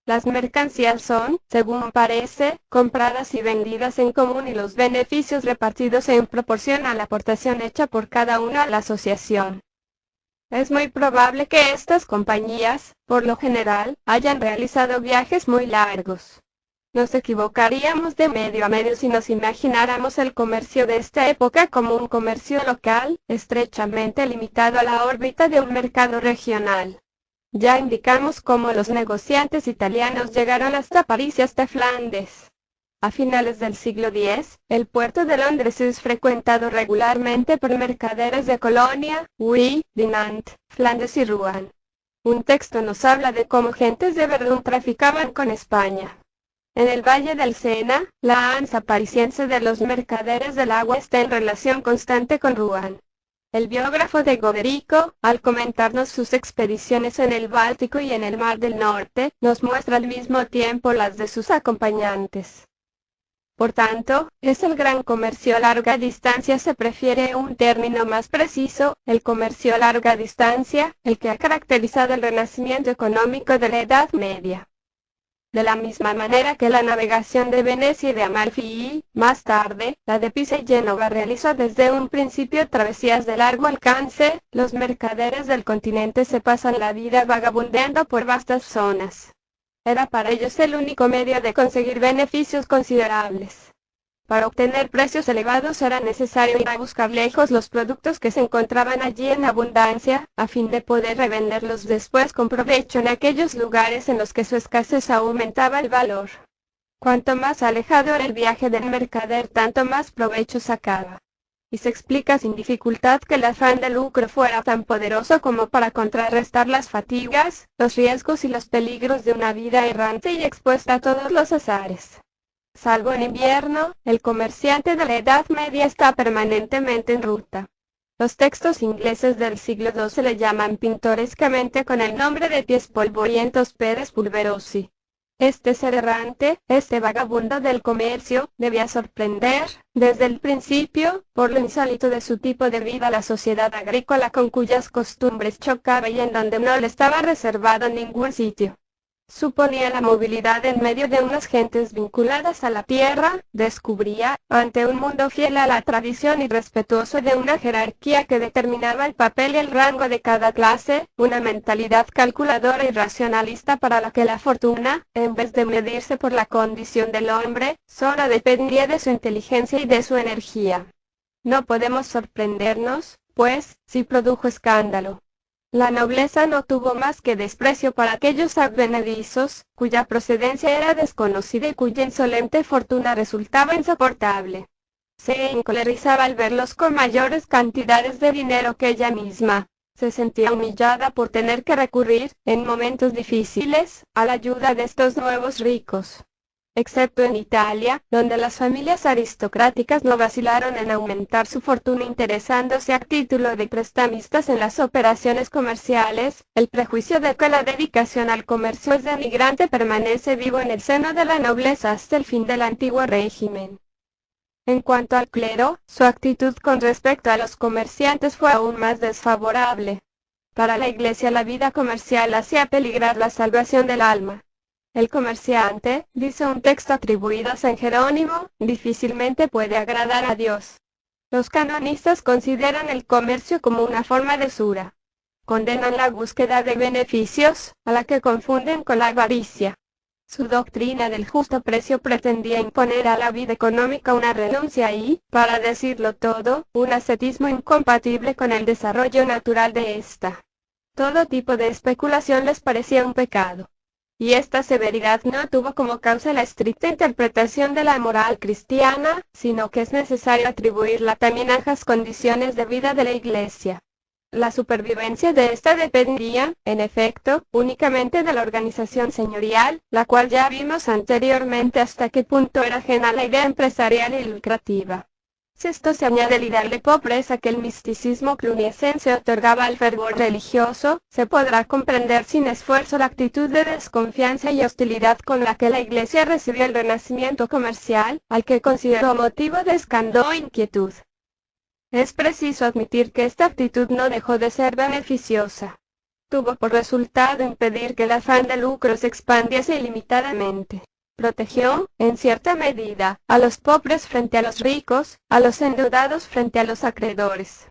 Speaker 1: Las mercancías son, según parece, compradas y vendidas en común y los beneficios repartidos en proporción a la aportación hecha por cada uno a la asociación. Es muy probable que estas compañías, por lo general, hayan realizado viajes muy largos. Nos equivocaríamos de medio a medio si nos imagináramos el comercio de esta época como un comercio local, estrechamente limitado a la órbita de un mercado regional. Ya indicamos cómo los negociantes italianos llegaron hasta París y hasta Flandes. A finales del siglo X, el puerto de Londres es frecuentado regularmente por mercaderes de Colonia, Huy, Dinant, Flandes y Rouen. Un texto nos habla de cómo gentes de Verdún traficaban con España. En el Valle del Sena, la ansa parisiense de los mercaderes del agua está en relación constante con Rouen. El biógrafo de Goderico, al comentarnos sus expediciones en el Báltico y en el Mar del Norte, nos muestra al mismo tiempo las de sus acompañantes. Por tanto, es el gran comercio a larga distancia. Se prefiere un término más preciso, el comercio a larga distancia, el que ha caracterizado el renacimiento económico de la Edad Media. De la misma manera que la navegación de Venecia y de Amalfi y, más tarde, la de Pisa y Génova realizó desde un principio travesías de largo alcance, los mercaderes del continente se pasan la vida vagabundeando por vastas zonas. Era para ellos el único medio de conseguir beneficios considerables. Para obtener precios elevados era necesario ir a buscar lejos los productos que se encontraban allí en abundancia, a fin de poder revenderlos después con provecho en aquellos lugares en los que su escasez aumentaba el valor. Cuanto más alejado era el viaje del mercader, tanto más provecho sacaba. Y se explica sin dificultad que el afán de lucro fuera tan poderoso como para contrarrestar las fatigas, los riesgos y los peligros de una vida errante y expuesta a todos los azares. Salvo en invierno, el comerciante de la Edad Media está permanentemente en ruta. Los textos ingleses del siglo II se le llaman pintorescamente con el nombre de pies polvorientos pedes pulverosi. Este ser errante, este vagabundo del comercio, debía sorprender, desde el principio, por lo insólito de su tipo de vida, la sociedad agrícola con cuyas costumbres chocaba y en donde no le estaba reservado ningún sitio. Suponía la movilidad en medio de unas gentes vinculadas a la tierra, descubría, ante un mundo fiel a la tradición y respetuoso de una jerarquía que determinaba el papel y el rango de cada clase, una mentalidad calculadora y racionalista para la que la fortuna, en vez de medirse por la condición del hombre, solo dependía de su inteligencia y de su energía. No podemos sorprendernos, pues, si produjo escándalo. La nobleza no tuvo más que desprecio para aquellos advenedizos, cuya procedencia era desconocida y cuya insolente fortuna resultaba insoportable. Se encolerizaba al verlos con mayores cantidades de dinero que ella misma. Se sentía humillada por tener que recurrir, en momentos difíciles, a la ayuda de estos nuevos ricos. Excepto en Italia, donde las familias aristocráticas no vacilaron en aumentar su fortuna interesándose a título de prestamistas en las operaciones comerciales, el prejuicio de que la dedicación al comercio es denigrante permanece vivo en el seno de la nobleza hasta el fin del antiguo régimen. En cuanto al clero, su actitud con respecto a los comerciantes fue aún más desfavorable. Para la Iglesia la vida comercial hacía peligrar la salvación del alma. El comerciante, dice un texto atribuido a San Jerónimo, difícilmente puede agradar a Dios. Los canonistas consideran el comercio como una forma de usura. Condenan la búsqueda de beneficios, a la que confunden con la avaricia. Su doctrina del justo precio pretendía imponer a la vida económica una renuncia y, para decirlo todo, un ascetismo incompatible con el desarrollo natural de ésta. Todo tipo de especulación les parecía un pecado. Y esta severidad no tuvo como causa la estricta interpretación de la moral cristiana, sino que es necesario atribuirla también a las condiciones de vida de la Iglesia. La supervivencia de esta dependía, en efecto, únicamente de la organización señorial, la cual ya vimos anteriormente hasta qué punto era ajena a la idea empresarial y lucrativa. Si esto se añade el ideal de pobreza que el misticismo cluniacense otorgaba al fervor religioso, se podrá comprender sin esfuerzo la actitud de desconfianza y hostilidad con la que la Iglesia recibió el renacimiento comercial, al que consideró motivo de escándalo e inquietud. Es preciso admitir que esta actitud no dejó de ser beneficiosa. Tuvo por resultado impedir que el afán de lucro se expandiese ilimitadamente. Protegió, en cierta medida, a los pobres frente a los ricos, a los endeudados frente a los acreedores.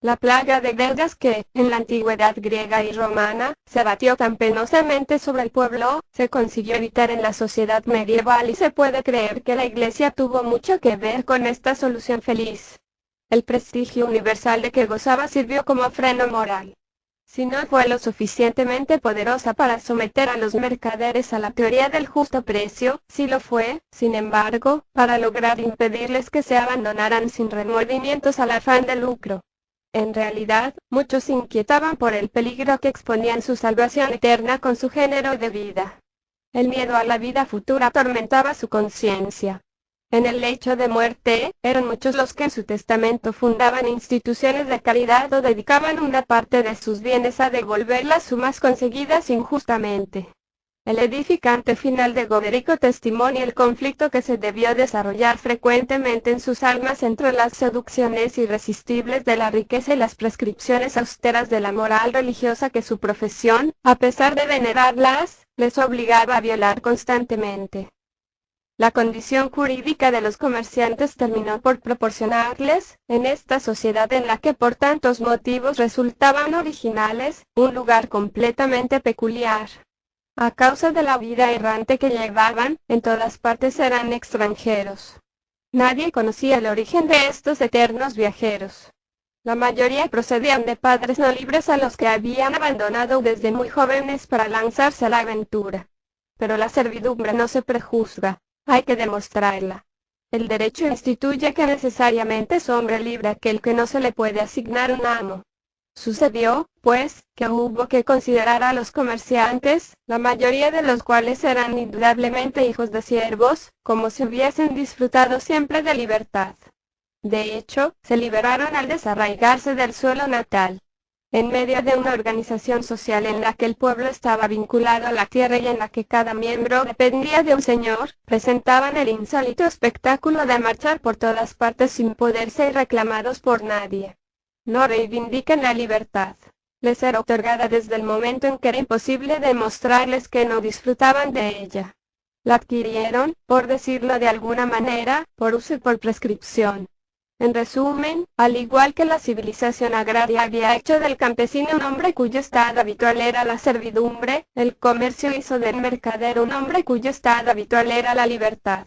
Speaker 1: La plaga de deudas que, en la antigüedad griega y romana, se abatió tan penosamente sobre el pueblo, se consiguió evitar en la sociedad medieval y se puede creer que la Iglesia tuvo mucho que ver con esta solución feliz. El prestigio universal de que gozaba sirvió como freno moral. Si no fue lo suficientemente poderosa para someter a los mercaderes a la teoría del justo precio, sí lo fue, sin embargo, para lograr impedirles que se abandonaran sin remordimientos al afán de lucro. En realidad, muchos se inquietaban por el peligro que exponían su salvación eterna con su género de vida. El miedo a la vida futura atormentaba su conciencia. En el lecho de muerte, eran muchos los que en su testamento fundaban instituciones de caridad o dedicaban una parte de sus bienes a devolver las sumas conseguidas injustamente. El edificante final de Goderico testimonia el conflicto que se debió desarrollar frecuentemente en sus almas entre las seducciones irresistibles de la riqueza y las prescripciones austeras de la moral religiosa que su profesión, a pesar de venerarlas, les obligaba a violar constantemente. La condición jurídica de los comerciantes terminó por proporcionarles, en esta sociedad en la que por tantos motivos resultaban originales, un lugar completamente peculiar. A causa de la vida errante que llevaban, en todas partes eran extranjeros. Nadie conocía el origen de estos eternos viajeros. La mayoría procedían de padres no libres a los que habían abandonado desde muy jóvenes para lanzarse a la aventura. Pero la servidumbre no se prejuzga, hay que demostrarla. El derecho instituye que necesariamente es hombre libre aquel que no se le puede asignar un amo. Sucedió, pues, que hubo que considerar a los comerciantes, la mayoría de los cuales eran indudablemente hijos de siervos, como si hubiesen disfrutado siempre de libertad. De hecho, se liberaron al desarraigarse del suelo natal. En medio de una organización social en la que el pueblo estaba vinculado a la tierra y en la que cada miembro dependía de un señor, presentaban el insólito espectáculo de marchar por todas partes sin poder ser reclamados por nadie. No reivindican la libertad. Les era otorgada desde el momento en que era imposible demostrarles que no disfrutaban de ella. La adquirieron, por decirlo de alguna manera, por uso y por prescripción. En resumen, al igual que la civilización agraria había hecho del campesino un hombre cuyo estado habitual era la servidumbre, el comercio hizo del mercader un hombre cuyo estado habitual era la libertad.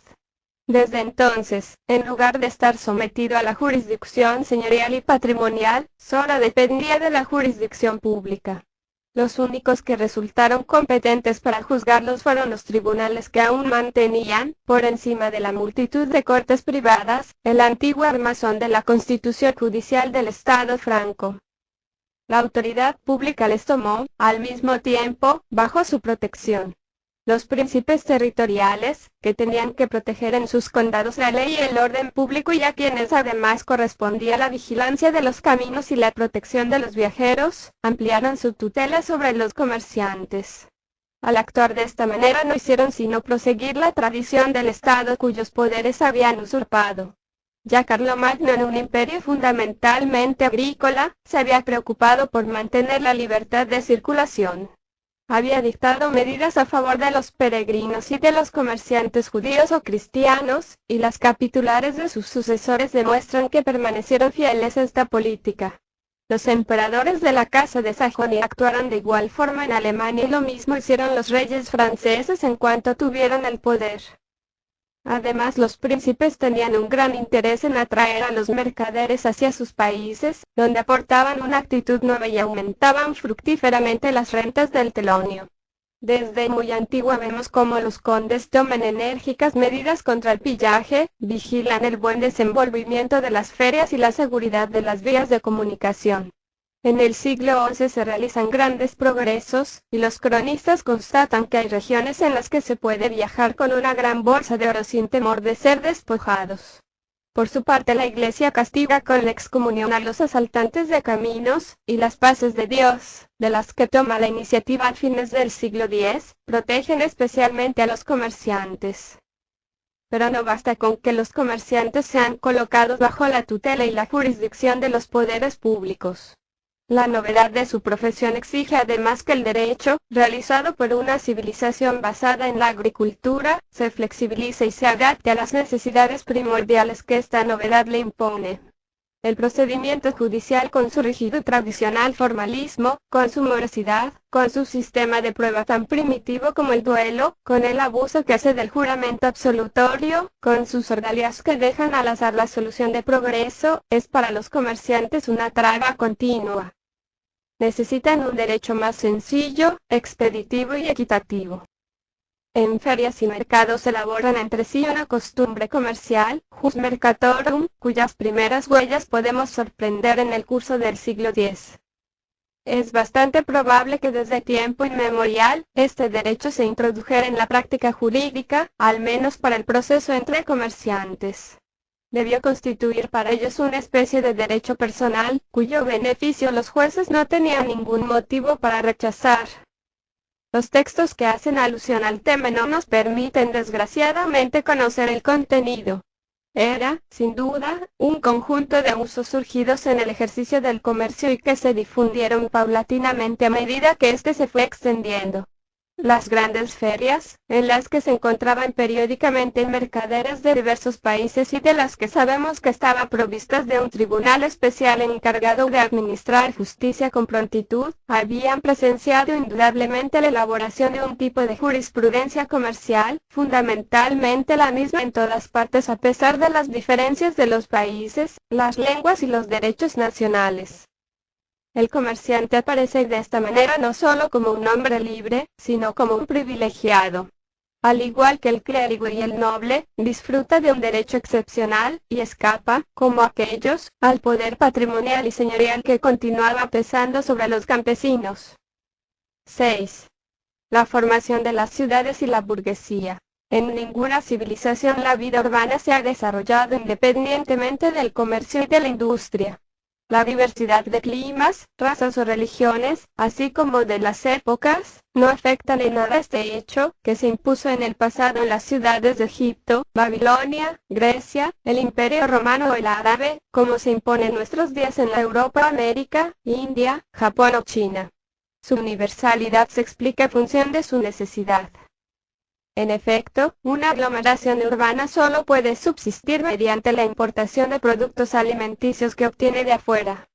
Speaker 1: Desde entonces, en lugar de estar sometido a la jurisdicción señorial y patrimonial, solo dependía de la jurisdicción pública. Los únicos que resultaron competentes para juzgarlos fueron los tribunales que aún mantenían, por encima de la multitud de cortes privadas, el antiguo armazón de la Constitución judicial del Estado franco. La autoridad pública les tomó, al mismo tiempo, bajo su protección. Los príncipes territoriales, que tenían que proteger en sus condados la ley y el orden público y a quienes además correspondía la vigilancia de los caminos y la protección de los viajeros, ampliaron su tutela sobre los comerciantes. Al actuar de esta manera no hicieron sino proseguir la tradición del Estado cuyos poderes habían usurpado. Ya Carlomagno, en un imperio fundamentalmente agrícola, se había preocupado por mantener la libertad de circulación. Había dictado medidas a favor de los peregrinos y de los comerciantes judíos o cristianos, y las capitulares de sus sucesores demuestran que permanecieron fieles a esta política. Los emperadores de la Casa de Sajonia actuaron de igual forma en Alemania y lo mismo hicieron los reyes franceses en cuanto tuvieron el poder. Además, los príncipes tenían un gran interés en atraer a los mercaderes hacia sus países, donde aportaban una actitud nueva y aumentaban fructíferamente las rentas del telonio. Desde muy antigua vemos cómo los condes toman enérgicas medidas contra el pillaje, vigilan el buen desenvolvimiento de las ferias y la seguridad de las vías de comunicación. En el siglo XI se realizan grandes progresos, y los cronistas constatan que hay regiones en las que se puede viajar con una gran bolsa de oro sin temor de ser despojados. Por su parte, la Iglesia castiga con la excomunión a los asaltantes de caminos, y las paces de Dios, de las que toma la iniciativa a fines del siglo X, protegen especialmente a los comerciantes. Pero no basta con que los comerciantes sean colocados bajo la tutela y la jurisdicción de los poderes públicos. La novedad de su profesión exige además que el derecho, realizado por una civilización basada en la agricultura, se flexibilice y se adapte a las necesidades primordiales que esta novedad le impone. El procedimiento judicial con su rígido y tradicional formalismo, con su morosidad, con su sistema de prueba tan primitivo como el duelo, con el abuso que hace del juramento absolutorio, con sus ordalías que dejan al azar la solución de progreso, es para los comerciantes una traba continua. Necesitan un derecho más sencillo, expeditivo y equitativo. En ferias y mercados elaboran entre sí una costumbre comercial, jus mercatorum, cuyas primeras huellas podemos sorprender en el curso del siglo X. Es bastante probable que desde tiempo inmemorial, este derecho se introdujera en la práctica jurídica, al menos para el proceso entre comerciantes. Debió constituir para ellos una especie de derecho personal, cuyo beneficio los jueces no tenían ningún motivo para rechazar. Los textos que hacen alusión al tema no nos permiten desgraciadamente conocer el contenido. Era, sin duda, un conjunto de usos surgidos en el ejercicio del comercio y que se difundieron paulatinamente a medida que éste se fue extendiendo. Las grandes ferias, en las que se encontraban periódicamente mercaderes de diversos países y de las que sabemos que estaban provistas de un tribunal especial encargado de administrar justicia con prontitud, habían presenciado indudablemente la elaboración de un tipo de jurisprudencia comercial, fundamentalmente la misma en todas partes a pesar de las diferencias de los países, las lenguas y los derechos nacionales. El comerciante aparece de esta manera no solo como un hombre libre, sino como un privilegiado. Al igual que el clérigo y el noble, disfruta de un derecho excepcional, y escapa, como aquellos, al poder patrimonial y señorial que continuaba pesando sobre los campesinos. 6. La formación de las ciudades y la burguesía. En ninguna civilización la vida urbana se ha desarrollado independientemente del comercio y de la industria. La diversidad de climas, razas o religiones, así como de las épocas, no afectan en nada este hecho, que se impuso en el pasado en las ciudades de Egipto, Babilonia, Grecia, el Imperio Romano o el árabe, como se impone en nuestros días en la Europa, América, India, Japón o China. Su universalidad se explica en función de su necesidad. En efecto, una aglomeración urbana solo puede subsistir mediante la importación de productos alimenticios que obtiene de afuera.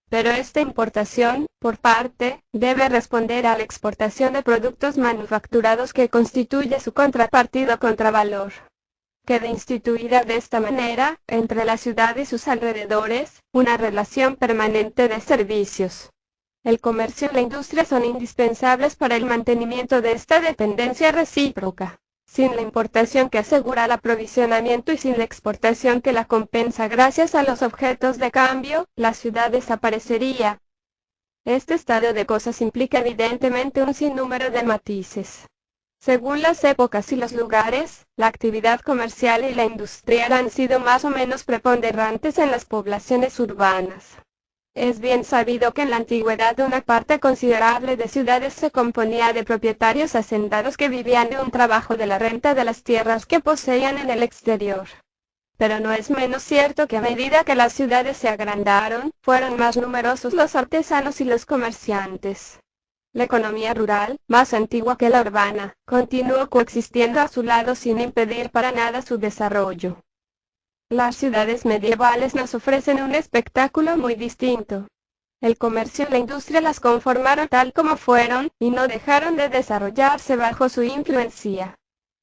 Speaker 1: Pero esta importación, por parte, debe responder a la exportación de productos manufacturados que constituye su contrapartida o contravalor. Queda instituida de esta manera, entre la ciudad y sus alrededores, una relación permanente de servicios. El comercio y la industria son indispensables para el mantenimiento de esta dependencia recíproca. Sin la importación que asegura el aprovisionamiento y sin la exportación que la compensa gracias a los objetos de cambio, la ciudad desaparecería. Este estado de cosas implica evidentemente un sinnúmero de matices. Según las épocas y los lugares, la actividad comercial y la industrial han sido más o menos preponderantes en las poblaciones urbanas. Es bien sabido que en la antigüedad una parte considerable de ciudades se componía de propietarios hacendados que vivían de un trabajo de la renta de las tierras que poseían en el exterior. Pero no es menos cierto que a medida que las ciudades se agrandaron, fueron más numerosos los artesanos y los comerciantes. La economía rural, más antigua que la urbana, continuó coexistiendo a su lado sin impedir para nada su desarrollo. Las ciudades medievales nos ofrecen un espectáculo muy distinto. El comercio y la industria las conformaron tal como fueron, y no dejaron de desarrollarse bajo su influencia.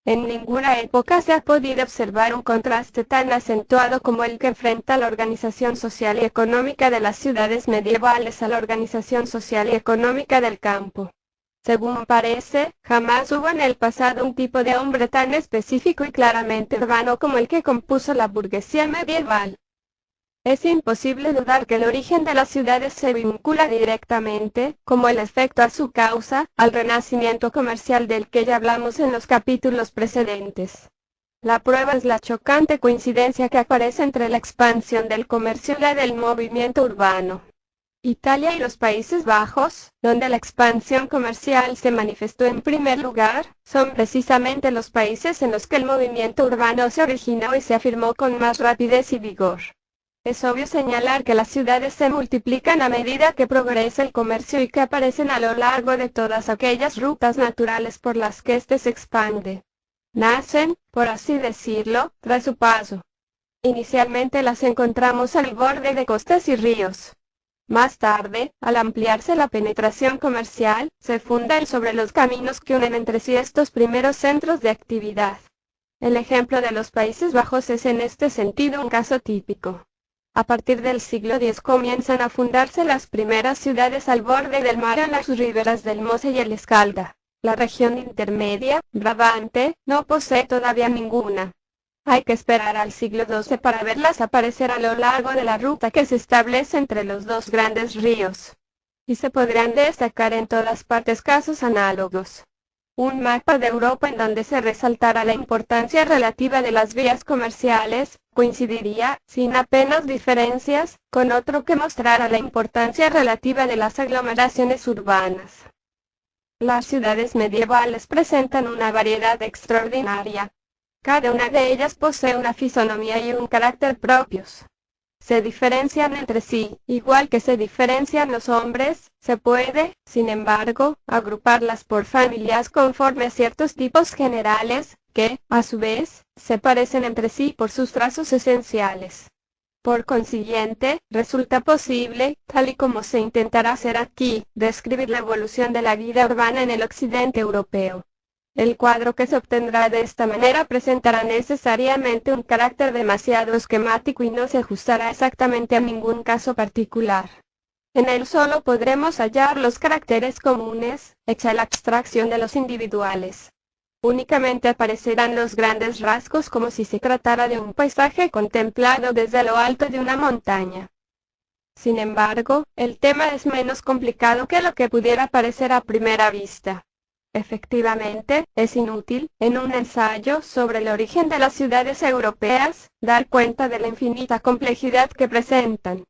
Speaker 1: En ninguna época se ha podido observar un contraste tan acentuado como el que enfrenta la organización social y económica de las ciudades medievales a la organización social y económica del campo. Según parece, jamás hubo en el pasado un tipo de hombre tan específico y claramente urbano como el que compuso la burguesía medieval. Es imposible dudar que el origen de las ciudades se vincula directamente, como el efecto a su causa, al renacimiento comercial del que ya hablamos en los capítulos precedentes. La prueba es la chocante coincidencia que aparece entre la expansión del comercio y la del movimiento urbano. Italia y los Países Bajos, donde la expansión comercial se manifestó en primer lugar, son precisamente los países en los que el movimiento urbano se originó y se afirmó con más rapidez y vigor. Es obvio señalar que las ciudades se multiplican a medida que progresa el comercio y que aparecen a lo largo de todas aquellas rutas naturales por las que éste se expande. Nacen, por así decirlo, tras su paso. Inicialmente las encontramos al borde de costas y ríos. Más tarde, al ampliarse la penetración comercial, se fundan sobre los caminos que unen entre sí estos primeros centros de actividad. El ejemplo de los Países Bajos es en este sentido un caso típico. A partir del siglo X comienzan a fundarse las primeras ciudades al borde del mar en las riberas del Mose y el Escalda. La región intermedia, Brabante, no posee todavía ninguna. Hay que esperar al siglo XII para verlas aparecer a lo largo de la ruta que se establece entre los dos grandes ríos. Y se podrán destacar en todas partes casos análogos. Un mapa de Europa en donde se resaltara la importancia relativa de las vías comerciales, coincidiría, sin apenas diferencias, con otro que mostrara la importancia relativa de las aglomeraciones urbanas. Las ciudades medievales presentan una variedad extraordinaria. Cada una de ellas posee una fisonomía y un carácter propios. Se diferencian entre sí, igual que se diferencian los hombres. Se puede, sin embargo, agruparlas por familias conforme a ciertos tipos generales, que, a su vez, se parecen entre sí por sus trazos esenciales. Por consiguiente, resulta posible, tal y como se intentará hacer aquí, describir la evolución de la vida urbana en el occidente europeo. El cuadro que se obtendrá de esta manera presentará necesariamente un carácter demasiado esquemático y no se ajustará exactamente a ningún caso particular. En él solo podremos hallar los caracteres comunes, hecha la abstracción de los individuales. Únicamente aparecerán los grandes rasgos como si se tratara de un paisaje contemplado desde lo alto de una montaña. Sin embargo, el tema es menos complicado que lo que pudiera parecer a primera vista. Efectivamente, es inútil, en un ensayo sobre el origen de las ciudades europeas, dar cuenta de la infinita complejidad que presentan.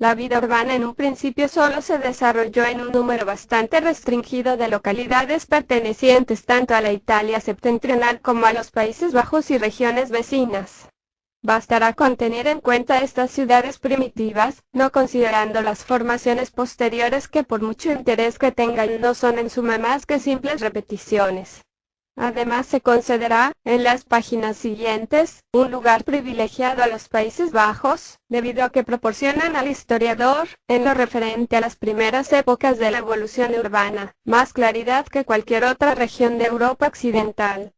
Speaker 1: La vida urbana en un principio solo se desarrolló en un número bastante restringido de localidades pertenecientes tanto a la Italia septentrional como a los Países Bajos y regiones vecinas. Bastará con tener en cuenta estas ciudades primitivas, no considerando las formaciones posteriores que por mucho interés que tengan no son en suma más que simples repeticiones. Además se concederá, en las páginas siguientes, un lugar privilegiado a los Países Bajos, debido a que proporcionan al historiador, en lo referente a las primeras épocas de la evolución urbana, más claridad que cualquier otra región de Europa occidental.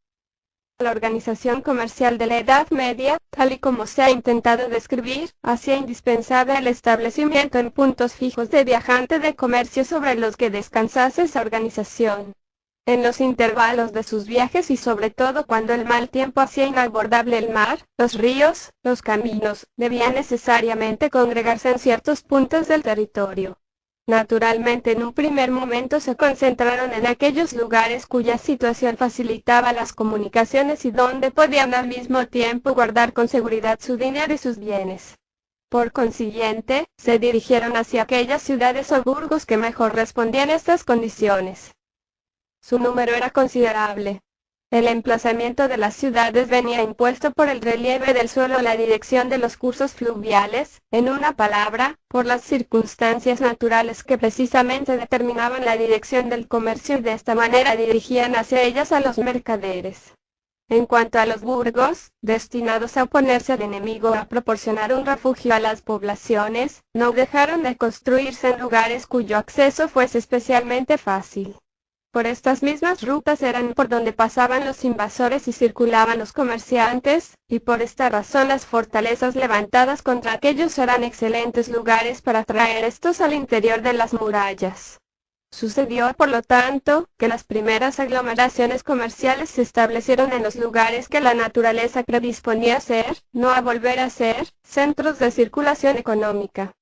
Speaker 1: La organización comercial de la Edad Media, tal y como se ha intentado describir, hacía indispensable el establecimiento en puntos fijos de viajante de comercio sobre los que descansase esa organización. En los intervalos de sus viajes y sobre todo cuando el mal tiempo hacía inabordable el mar, los ríos, los caminos, debían necesariamente congregarse en ciertos puntos del territorio. Naturalmente en un primer momento se concentraron en aquellos lugares cuya situación facilitaba las comunicaciones y donde podían al mismo tiempo guardar con seguridad su dinero y sus bienes. Por consiguiente, se dirigieron hacia aquellas ciudades o burgos que mejor respondían a estas condiciones. Su número era considerable. El emplazamiento de las ciudades venía impuesto por el relieve del suelo, la dirección de los cursos fluviales, en una palabra, por las circunstancias naturales que precisamente determinaban la dirección del comercio y de esta manera dirigían hacia ellas a los mercaderes. En cuanto a los burgos, destinados a oponerse al enemigo o a proporcionar un refugio a las poblaciones, no dejaron de construirse en lugares cuyo acceso fuese especialmente fácil. Por estas mismas rutas eran por donde pasaban los invasores y circulaban los comerciantes, y por esta razón las fortalezas levantadas contra aquellos eran excelentes lugares para traer estos al interior de las murallas. Sucedió, por lo tanto, que las primeras aglomeraciones comerciales se establecieron en los lugares que la naturaleza predisponía a ser, no a volver a ser, centros de circulación económica.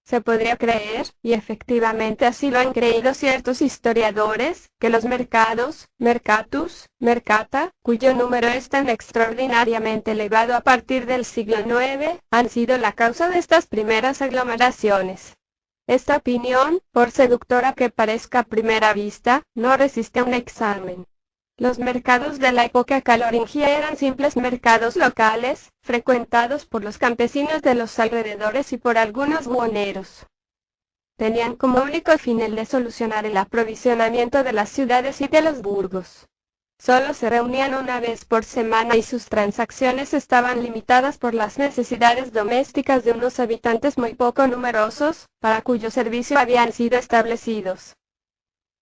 Speaker 1: Se podría creer, y efectivamente así lo han creído ciertos historiadores, que los mercados, mercatus, mercata, cuyo número es tan extraordinariamente elevado a partir del siglo IX, han sido la causa de estas primeras aglomeraciones. Esta opinión, por seductora que parezca a primera vista, no resiste a un examen. Los mercados de la época carolingia eran simples mercados locales, frecuentados por los campesinos de los alrededores y por algunos buhoneros. Tenían como único fin el de solucionar el aprovisionamiento de las ciudades y de los burgos. Solo se reunían una vez por semana y sus transacciones estaban limitadas por las necesidades domésticas de unos habitantes muy poco numerosos, para cuyo servicio habían sido establecidos.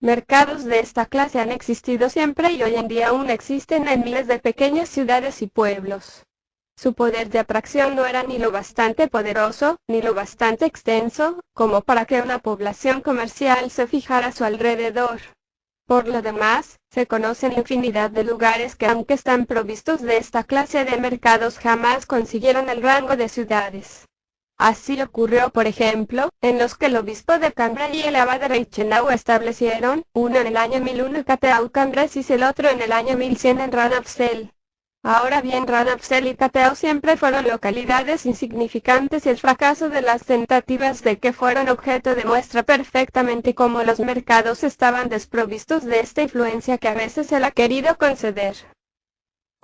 Speaker 1: Mercados de esta clase han existido siempre y hoy en día aún existen en miles de pequeñas ciudades y pueblos. Su poder de atracción no era ni lo bastante poderoso, ni lo bastante extenso, como para que una población comercial se fijara a su alrededor. Por lo demás, se conocen infinidad de lugares que aunque están provistos de esta clase de mercados jamás consiguieron el rango de ciudades. Así ocurrió, por ejemplo, en los que el obispo de Cambrai y el abad de Reichenau establecieron, uno en el año 1001 en Cateau-Cambrai y el otro en el año 1100 en Ranapsel. Ahora bien, Ranapsel y Cateo siempre fueron localidades insignificantes y el fracaso de las tentativas de que fueron objeto demuestra perfectamente cómo los mercados estaban desprovistos de esta influencia que a veces él ha querido conceder.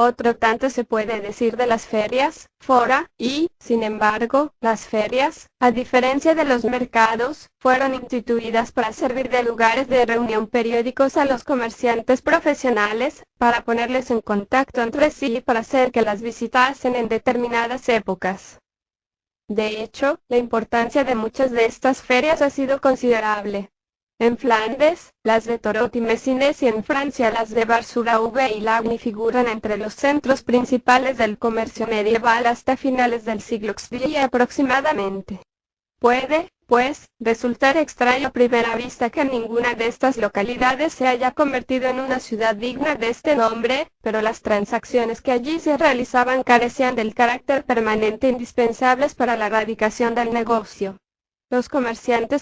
Speaker 1: Otro tanto se puede decir de las ferias, fora, y, sin embargo, las ferias, a diferencia de los mercados, fueron instituidas para servir de lugares de reunión periódicos a los comerciantes profesionales, para ponerles en contacto entre sí y para hacer que las visitasen en determinadas épocas. De hecho, la importancia de muchas de estas ferias ha sido considerable. En Flandes, las de Torot y Messines y en Francia las de Bar-sur-Aube y Lagny figuran entre los centros principales del comercio medieval hasta finales del siglo XV aproximadamente. Puede, pues, resultar extraño a primera vista que ninguna de estas localidades se haya convertido en una ciudad digna de este nombre, pero las transacciones que allí se realizaban carecían del carácter permanente indispensables para la radicación del negocio. Los comerciantes